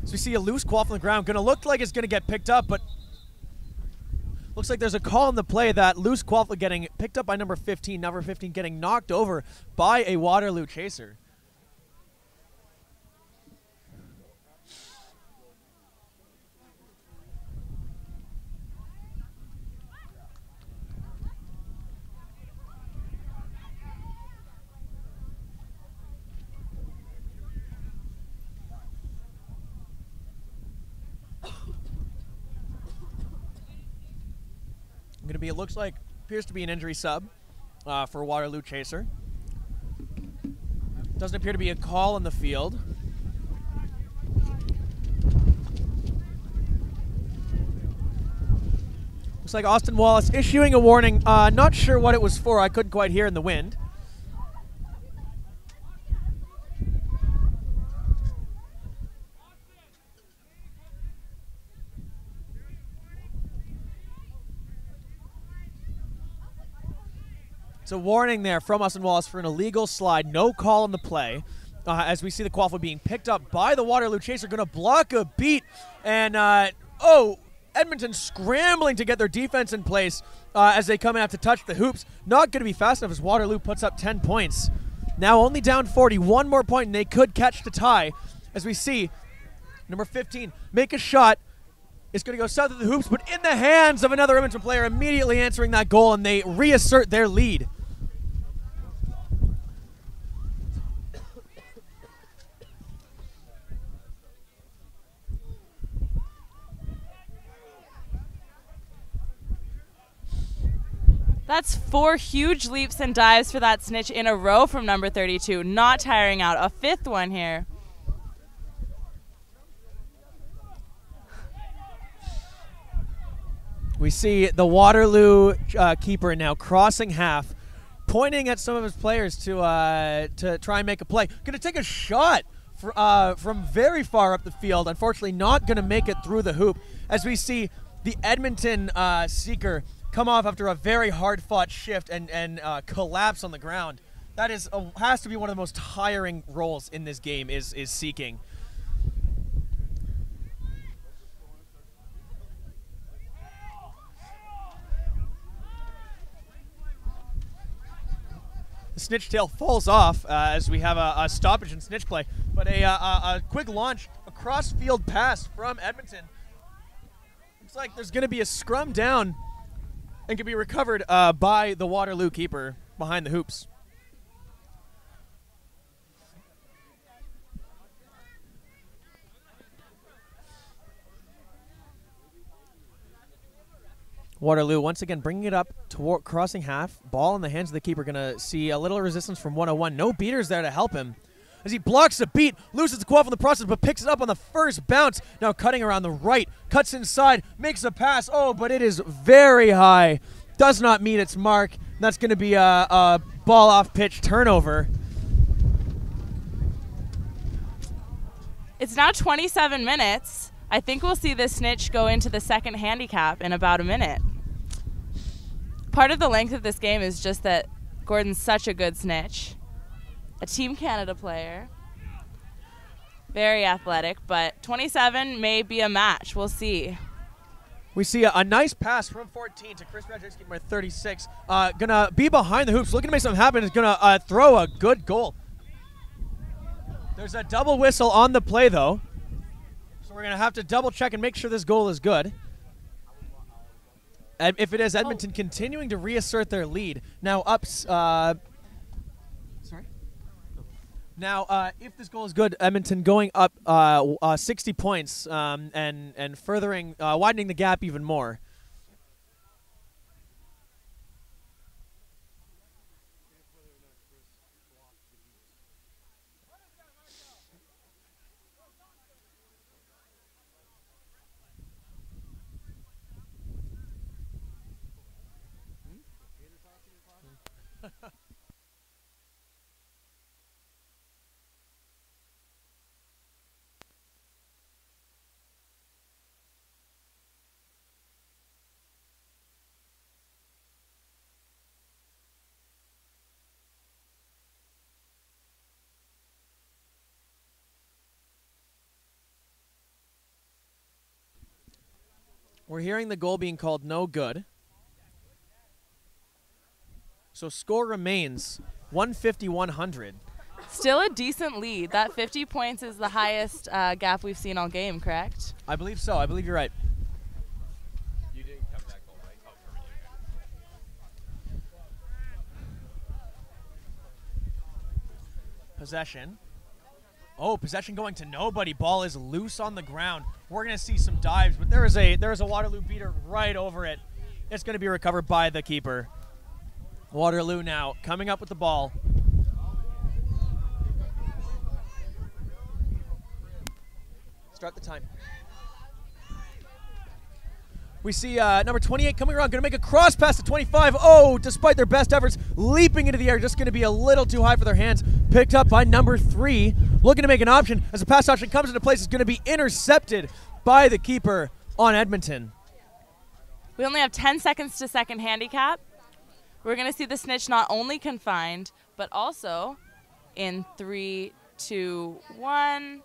So we see a loose quaff on the ground. Going to look like it's going to get picked up, but looks like there's a call in the play that loose quaff getting picked up by number 15. Number 15 getting knocked over by a Waterloo chaser. Going to be, it looks like, appears to be an injury sub for Waterloo chaser. Doesn't appear to be a call in the field. Looks like Austin Wallace issuing a warning. Not sure what it was for. I couldn't quite hear in the wind. It's a warning there from Austin Wallace for an illegal slide. No call on the play. As we see the quaffle being picked up by the Waterloo chaser. Going to block a beat. And, Edmonton scrambling to get their defense in place as they come out to touch the hoops. Not going to be fast enough as Waterloo puts up 10 points. Now only down 40. 1 more point and they could catch the tie. As we see number 15 make a shot. It's going to go south of the hoops, but in the hands of another Edmonton player, immediately answering that goal, and they reassert their lead. That's 4 huge leaps and dives for that snitch in a row from number 32. Not tiring out. A 5th one here. We see the Waterloo keeper now crossing half, pointing at some of his players to try and make a play. Going to take a shot from very far up the field. Unfortunately, not going to make it through the hoop. As we see the Edmonton seeker come off after a very hard-fought shift and collapse on the ground. That has to be one of the most tiring roles in this game is seeking. The snitch tail falls off as we have a stoppage in snitch play, but a quick launch, a cross-field pass from Edmonton. Looks like there's going to be a scrum down and can be recovered by the Waterloo keeper behind the hoops. Waterloo once again bringing it up toward crossing half. Ball in the hands of the keeper. Going to see a little resistance from 101. No beaters there to help him. As he blocks the beat, loses the quaff in the process, but picks it up on the first bounce. Now cutting around the right, cuts inside, makes a pass. Oh, but it is very high. Does not meet its mark. That's going to be a ball off pitch turnover. It's now 27 minutes. I think we'll see this Snitch go into the second handicap in about a minute. Part of the length of this game is just that Gordon's such a good Snitch. A Team Canada player. Very athletic, but 27 may be a match. We'll see. We see a nice pass from 14 to Chris Radzinski, number 36. Gonna be behind the hoops, looking to make something happen. Is gonna throw a good goal. There's a double whistle on the play, though. So we're gonna have to double check and make sure this goal is good. And if it is, Edmonton continuing to reassert their lead. Now up. Now, if this goal is good, Edmonton going up 60 points and furthering, widening the gap even more. We're hearing the goal being called no good. So score remains 150-100. Still a decent lead. That 50 points is the highest gap we've seen all game, correct? I believe so. I believe you're right. You didn't count that goal, right? Oh, Possession. Oh, possession going to nobody. Ball is loose on the ground. We're going to see some dives, but there is a Waterloo beater right over it. It's going to be recovered by the keeper. Waterloo now coming up with the ball. Start the time. We see number 28 coming around, going to make a cross pass to 25. Oh, despite their best efforts, leaping into the air, just going to be a little too high for their hands. Picked up by number 3, looking to make an option. As the pass option comes into place, it's going to be intercepted by the keeper on Edmonton. We only have 10 seconds to second handicap. We're going to see the Snitch not only confined, but also in 3, 2, 1.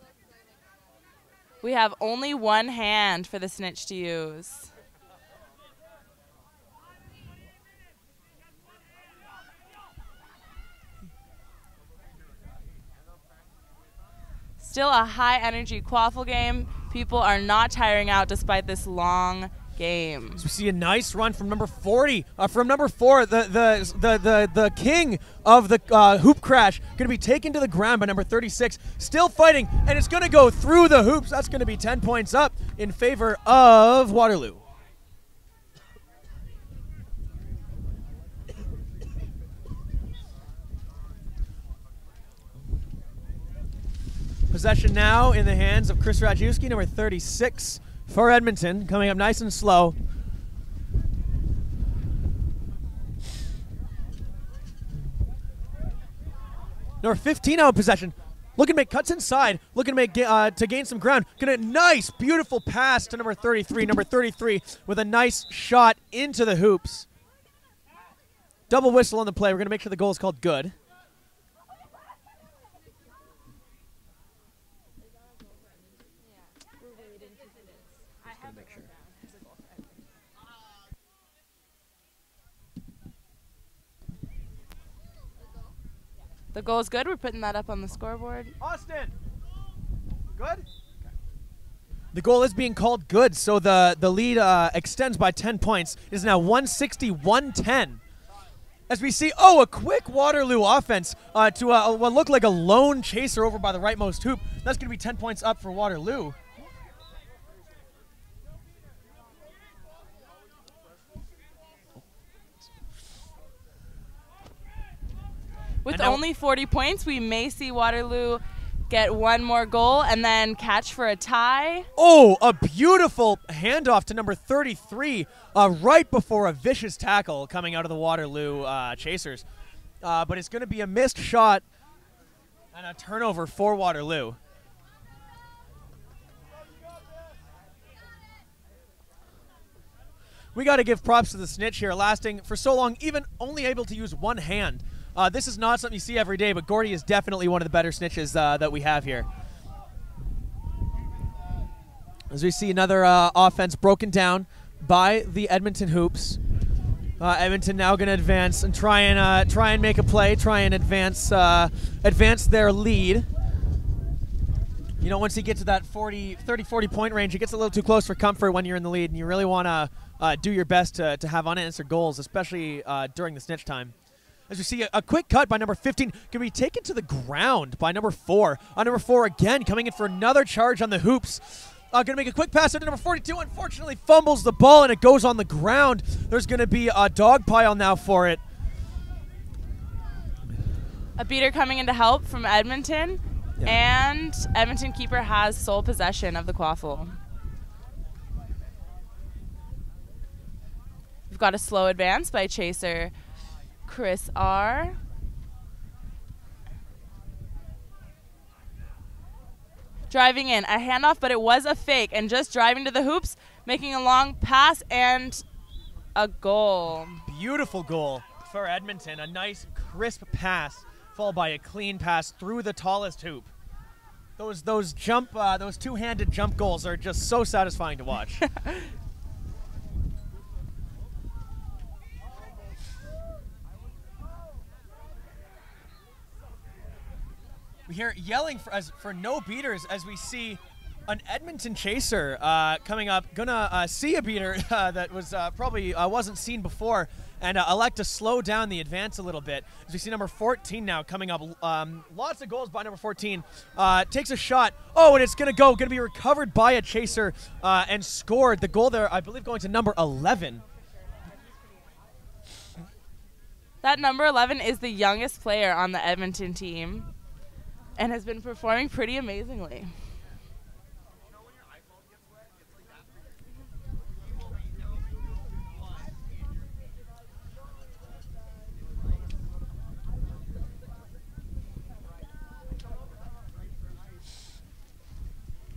We have only one hand for the Snitch to use. Still a high-energy quaffle game. People are not tiring out despite this long game. So we see a nice run from number 40, from number 4, the king of the hoop crash, going to be taken to the ground by number 36, still fighting, and it's going to go through the hoops. That's going to be 10 points up in favor of Waterloo. Possession now in the hands of Chris Radzinski, number 36 for Edmonton, coming up nice and slow. Number 15 out of possession, looking to make cuts inside, looking to make to gain some ground. Gonna nice, beautiful pass to number 33. Number 33 with a nice shot into the hoops. Double whistle on the play. We're gonna make sure the goal is called good. The goal is good. We're putting that up on the scoreboard. Austin, good? The goal is being called good, so the lead extends by 10 points. It is now 160-110. As we see, a quick Waterloo offense to what looked like a lone chaser over by the rightmost hoop. That's going to be 10 points up for Waterloo. With only 40 points, we may see Waterloo get one more goal and then catch for a tie. Oh, a beautiful handoff to number 33 right before a vicious tackle coming out of the Waterloo Chasers. But it's going to be a missed shot and a turnover for Waterloo. We got to give props to the Snitch here, lasting for so long, even only able to use one hand. This is not something you see every day, but Gordy is definitely one of the better Snitches that we have here. As we see another offense broken down by the Edmonton Hoops. Edmonton now going to advance and try and make a play, try and advance their lead. You know, once you get to that 30-40 point range, it gets a little too close for comfort when you're in the lead, and you really want to do your best to have unanswered goals, especially during the Snitch time. As we see a quick cut by number 15, can be taken to the ground by number 4. Number 4 again coming in for another charge on the Hoops. Going to make a quick pass to number 42. Unfortunately, fumbles the ball and it goes on the ground. There's going to be a dog pile now for it. A beater coming in to help from Edmonton. Yeah. And Edmonton keeper has sole possession of the quaffle. We've got a slow advance by chaser Chris R. Driving in, a handoff, but it was a fake, and just driving to the hoops, making a long pass and a goal. Beautiful goal for Edmonton. A nice, crisp pass, followed by a clean pass through the tallest hoop. Those two-handed jump goals are just so satisfying to watch. We hear yelling for no beaters as we see an Edmonton chaser coming up. Gonna see a beater that was probably wasn't seen before, and elect to slow down the advance a little bit. As we see number 14 now coming up. Lots of goals by number 14. Takes a shot. Oh, and it's gonna be recovered by a chaser and scored. The goal there, I believe, going to number 11. That number 11 is the youngest player on the Edmonton team, and has been performing pretty amazingly.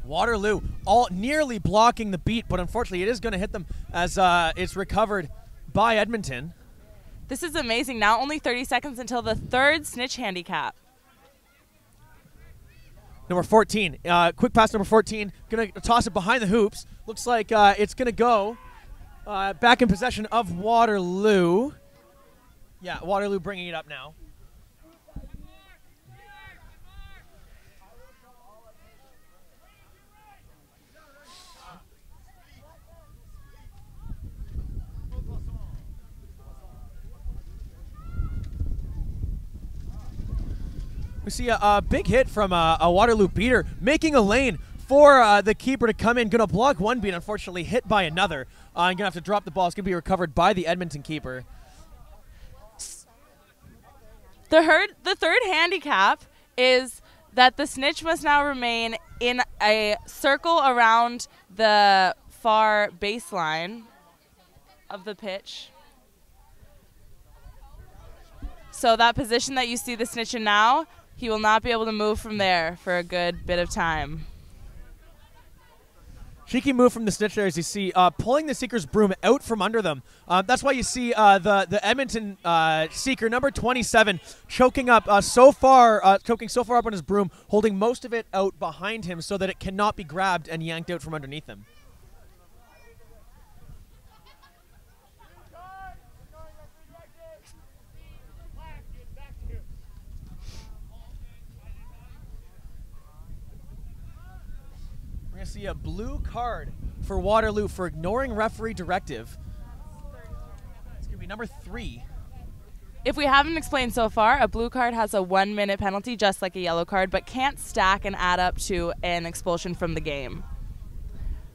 Waterloo all nearly blocking the beat, but unfortunately it is going to hit them as it's recovered by Edmonton. This is amazing. Now only 30 seconds until the third Snitch handicap. Number 14, quick pass number 14, going to toss it behind the hoops. Looks like it's going to go back in possession of Waterloo. Yeah, Waterloo bringing it up now. We see a big hit from a Waterloo beater, making a lane for the keeper to come in. Going to block one beat, unfortunately hit by another. Going to have to drop the ball. It's going to be recovered by the Edmonton keeper. The third handicap is that the Snitch must now remain in a circle around the far baseline of the pitch. So that position that you see the Snitch in now, he will not be able to move from there for a good bit of time. Cheeky move from the Snitch there as you see pulling the Seeker's broom out from under them. That's why you see the Edmonton Seeker, number 27, choking so far up on his broom, holding most of it out behind him so that it cannot be grabbed and yanked out from underneath him. See a blue card for Waterloo for ignoring referee directive. It's going to be number 3. If we haven't explained so far, a blue card has a 1-minute penalty just like a yellow card, but can't stack and add up to an expulsion from the game,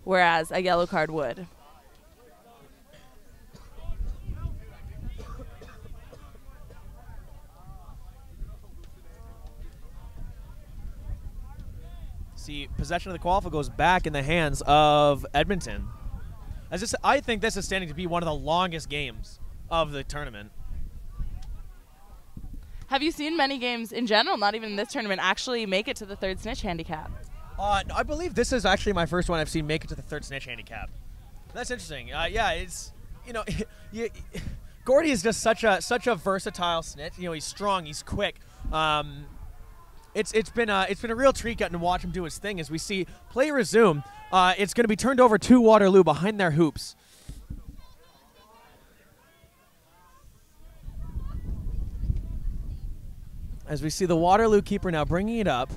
whereas a yellow card would. see possession of the qualifier goes back in the hands of Edmonton. I think this is standing to be one of the longest games of the tournament. Have you seen many games in general, not even in this tournament, actually make it to the third Snitch handicap? I believe this is actually my first one I've seen make it to the third Snitch handicap. That's interesting. Yeah, it's, you know, Gordy is just such a versatile snitch. You know, he's strong, he's quick. It's been a real treat getting to watch him do his thing as we see play resume. It's going to be turned over to Waterloo behind their hoops. As we see the Waterloo keeper now bringing it up.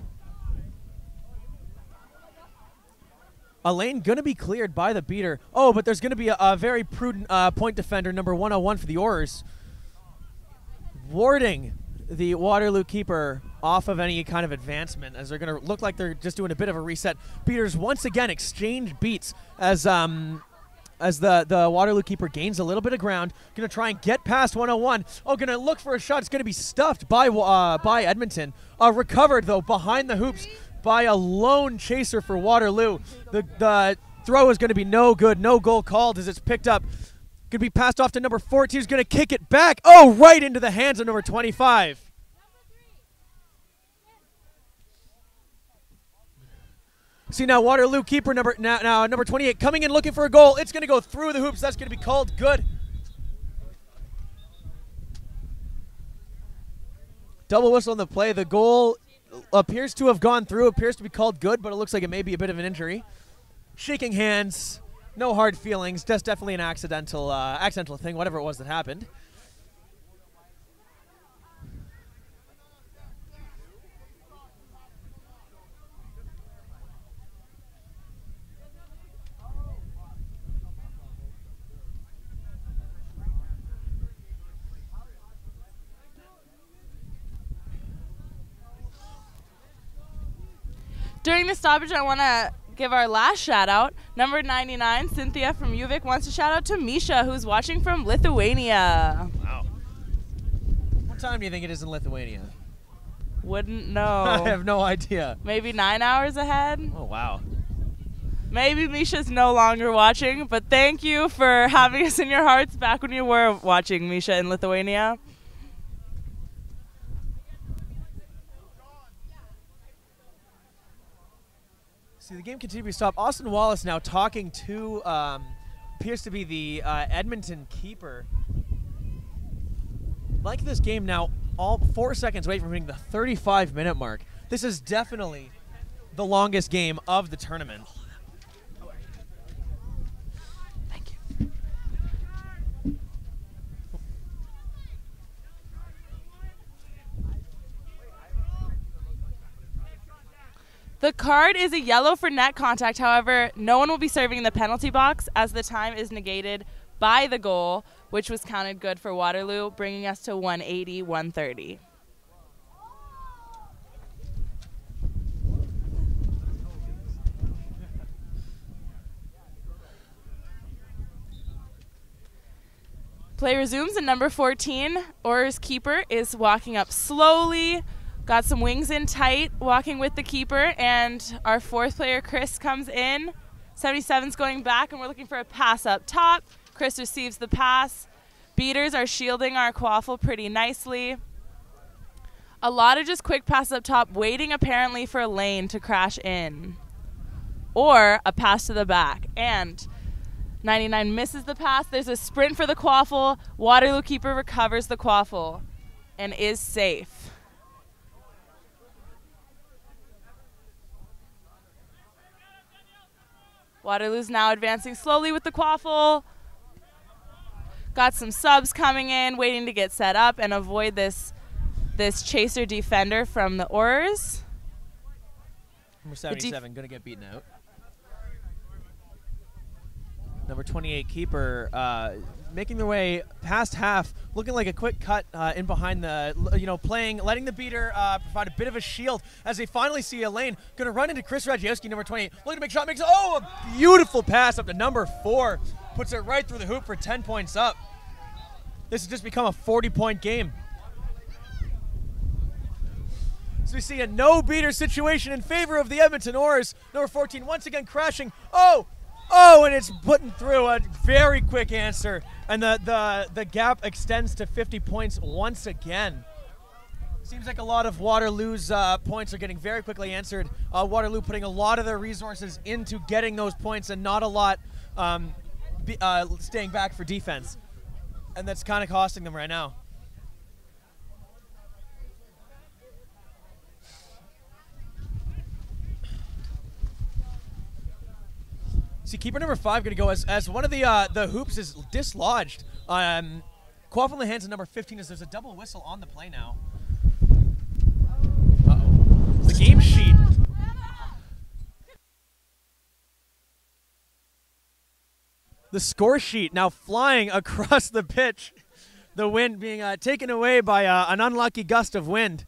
A lane going to be cleared by the beater. Oh, but there's going to be a very prudent point defender, number 101 for the Aurors, warding the Waterloo keeper off of any kind of advancement, as they're going to look like they're just doing a bit of a reset. Beaters once again exchange beats as the Waterloo keeper gains a little bit of ground. Going to try and get past 101. Oh, going to look for a shot. It's going to be stuffed by Edmonton. Recovered, though, behind the hoops by a lone chaser for Waterloo. The throw is going to be no good. No goal called as it's picked up. Going to be passed off to number 14, who's going to kick it back. Oh, right into the hands of number 25. See now Waterloo keeper number 28 coming in looking for a goal. It's going to go through the hoops. That's going to be called good. Double whistle on the play. The goal appears to have gone through, appears to be called good, but it looks like it may be a bit of an injury. Shaking hands, no hard feelings, just definitely an accidental thing, whatever it was that happened. During the stoppage, I want to give our last shout out. Number 99, Cynthia from UVic, wants to shout out to Misha, who's watching from Lithuania. Wow. What time do you think it is in Lithuania? Wouldn't know. I have no idea. Maybe 9 hours ahead? Oh, wow. Maybe Misha's no longer watching, but thank you for having us in your hearts back when you were watching, Misha, in Lithuania. See, the game continues to stop. Austin Wallace now talking to, appears to be the Edmonton keeper. Like this game now, all 4 seconds away from hitting the 35-minute mark. This is definitely the longest game of the tournament. Thank you. The card is a yellow for net contact. However, no one will be serving in the penalty box as the time is negated by the goal, which was counted good for Waterloo, bringing us to 180-130. Play resumes, and number 14, Aurors keeper, is walking up slowly. Got some wings in tight, walking with the keeper, and our fourth player, Chris, comes in. 77's going back, and we're looking for a pass up top. Chris receives the pass. Beaters are shielding our quaffle pretty nicely. A lot of just quick pass up top, waiting apparently for a lane to crash in. Or a pass to the back. And 99 misses the pass. There's a sprint for the quaffle. Waterloo keeper recovers the quaffle and is safe. Waterloo's now advancing slowly with the quaffle. Got some subs coming in, waiting to get set up and avoid this chaser defender from the Aurors. Number 77 going to get beaten out. Number 28 keeper making their way past half, looking like a quick cut in behind the, letting the beater provide a bit of a shield as they finally see a lane. Going to run into Chris Radziewski, number 28. Looking to make shot, makes, a beautiful pass up to number 4. Puts it right through the hoop for 10 points up. This has just become a 40-point game. So we see a no-beater situation in favor of the Edmonton Oilers. Number 14 once again crashing. Oh, and it's putting through a very quick answer. And the gap extends to 50 points once again. Seems like a lot of Waterloo's points are getting very quickly answered. Waterloo putting a lot of their resources into getting those points and not a lot staying back for defense. And that's kind of costing them right now. See, keeper number 5 going to go as one of the hoops is dislodged. Quaff in the hands of number 15 as there's a double whistle on the play now. Uh-oh. The game sheet. The score sheet now flying across the pitch. The wind being taken away by an unlucky gust of wind.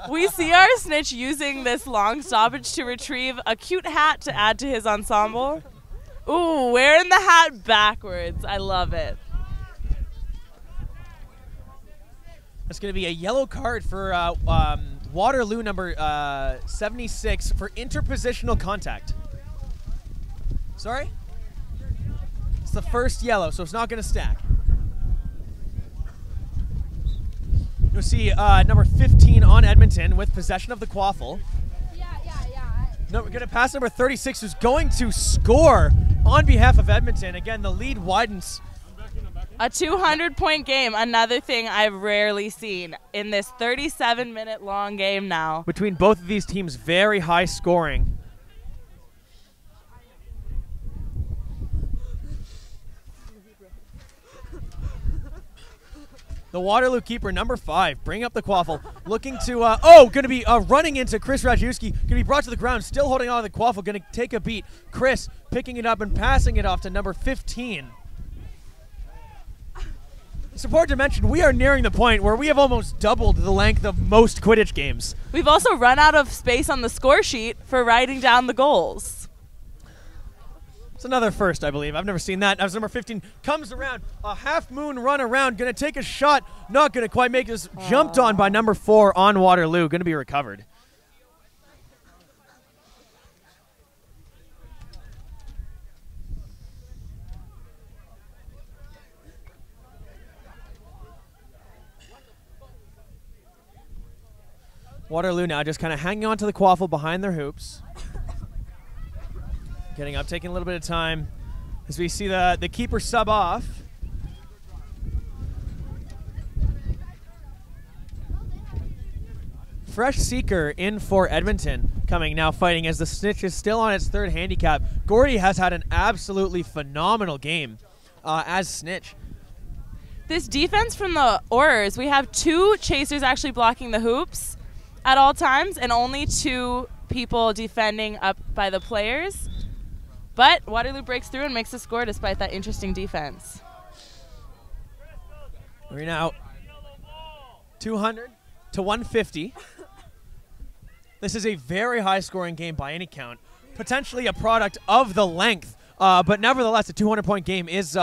We see our Snitch using this long stoppage to retrieve a cute hat to add to his ensemble. Ooh, wearing the hat backwards. I love it. That's going to be a yellow card for Waterloo number 76 for interpositional contact. Sorry? It's the first yellow, so it's not going to stack. You'll see number 15 on Edmonton with possession of the quaffle. Yeah. No, we're going to pass number 36, who's going to score on behalf of Edmonton. Again, the lead widens. A 200-point game, another thing I've rarely seen in this 37-minute long game now. Between both of these teams, very high scoring. The Waterloo keeper, number 5, bring up the quaffle, looking to, going to be running into Chris Rajewski, going to be brought to the ground, still holding on to the quaffle, going to take a beat. Chris picking it up and passing it off to number 15. It's important to mention we are nearing the point where we have almost doubled the length of most Quidditch games. We've also run out of space on the score sheet for writing down the goals. It's another first, I believe. I've never seen that. As number 15 comes around, a half-moon run around, going to take a shot, not going to quite make this. Jumped on by number 4 on Waterloo, going to be recovered. Waterloo now just kind of hanging on to the quaffle behind their hoops. Getting up, taking a little bit of time as we see the keeper sub off. Fresh seeker in for Edmonton coming now fighting as the Snitch is still on its 3rd handicap. Gordy has had an absolutely phenomenal game as Snitch. This defense from the Aurors, we have 2 chasers actually blocking the hoops at all times and only 2 people defending up by the players. But Waterloo breaks through and makes a score despite that interesting defense. We're now 200 to 150. This is a very high-scoring game by any count. Potentially a product of the length, but nevertheless, a 200-point game is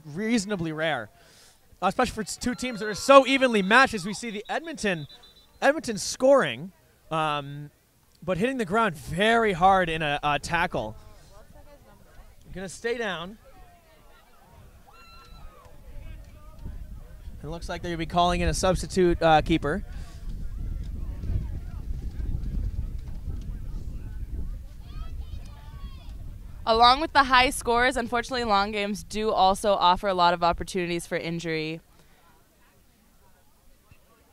reasonably rare, especially for 2 teams that are so evenly matched. As we see the Edmonton scoring, but hitting the ground very hard in a tackle. Going to stay down. It looks like they're going to be calling in a substitute keeper. Along with the high scores, unfortunately, long games do also offer a lot of opportunities for injury.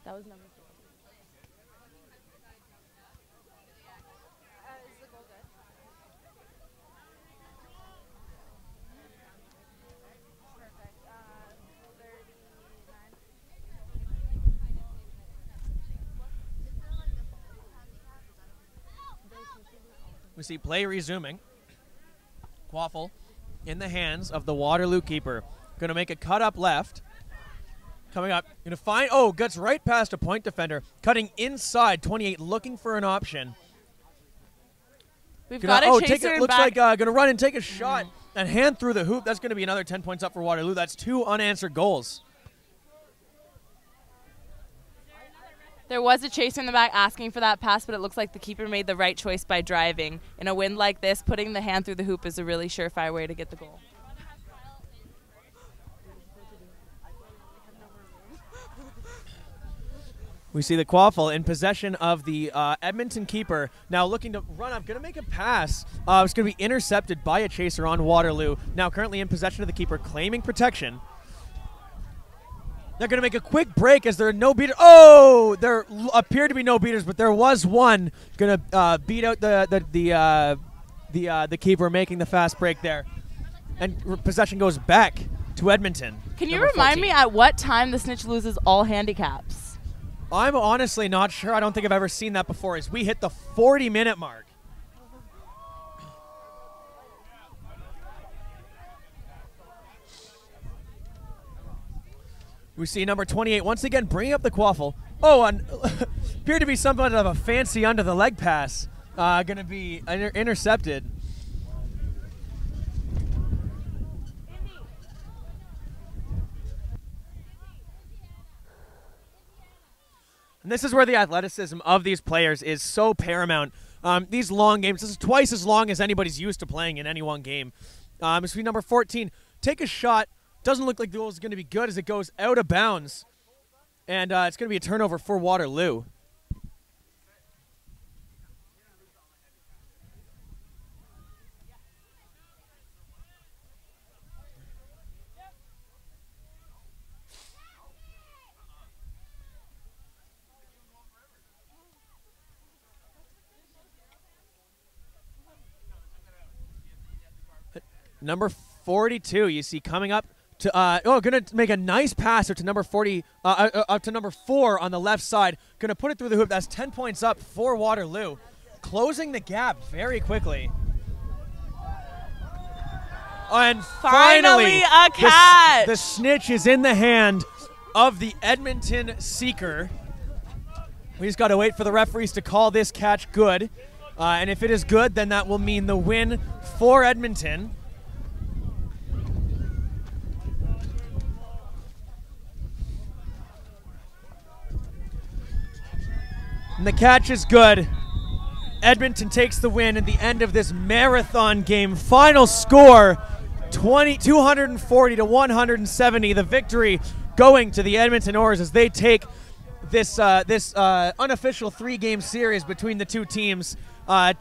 That was number 4. Is the goal good? Perfect. 39. We see play resuming. Quaffle in the hands of the Waterloo keeper. Going to make a cut up left. Coming up, going to find, gets right past a point defender. Cutting inside 28, looking for an option. We've got a chaser in looks back. like going to run and take a shot and hand through the hoop. That's going to be another 10 points up for Waterloo. That's 2 unanswered goals. There was a chaser in the back asking for that pass, but it looks like the keeper made the right choice by driving. In a wind like this, putting the hand through the hoop is a really surefire way to get the goal. We see the Quaffle in possession of the Edmonton keeper. Now looking to run up, going to make a pass. It's going to be intercepted by a chaser on Waterloo. Now currently in possession of the keeper, claiming protection. They're going to make a quick break as there are no beaters. Oh, there appear to be no beaters, but there was one going to beat out the keeper, making the fast break there. And possession goes back to Edmonton. Can you remind me at what time the Snitch loses all handicaps? I'm honestly not sure. I don't think I've ever seen that before as we hit the 40-minute mark. We see number 28 once again bringing up the Quaffle. Oh, and appeared to be somewhat of a fancy under the leg pass. Going to be intercepted. And this is where the athleticism of these players is so paramount. These long games, this is twice as long as anybody's used to playing in any one game. It's number 14. Take a shot. Doesn't look like the goal is going to be good as it goes out of bounds. And it's going to be a turnover for Waterloo. Number 42, you see coming up to going to make a nice pass to number 40, up to number 4 on the left side. Going to put it through the hoop. That's 10 points up for Waterloo, closing the gap very quickly. And finally a catch. The snitch is in the hand of the Edmonton seeker. We just got to wait for the referees to call this catch good, and if it is good, then that will mean the win for Edmonton. And the catch is good. Edmonton takes the win at the end of this marathon game. Final score, 240 to 170. The victory going to the Edmonton Aurors as they take this unofficial 3-game series between the two teams,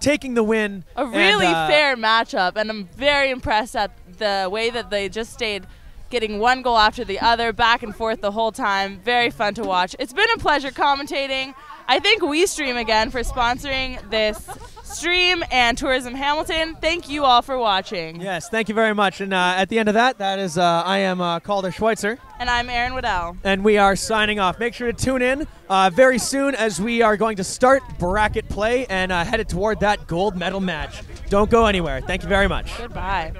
taking the win. A really fair matchup, and I'm very impressed at the way that they just stayed getting one goal after the other, back and forth the whole time. Very fun to watch. It's been a pleasure commentating. I thank WeeStreem again for sponsoring this stream and Tourism Hamilton. Thank you all for watching. Yes, thank you very much. And at the end of that is I am Calder Schweitzer. And I'm Aaron Waddell. And we are signing off. Make sure to tune in very soon as we are going to start bracket play and headed toward that gold medal match. Don't go anywhere. Thank you very much. Goodbye.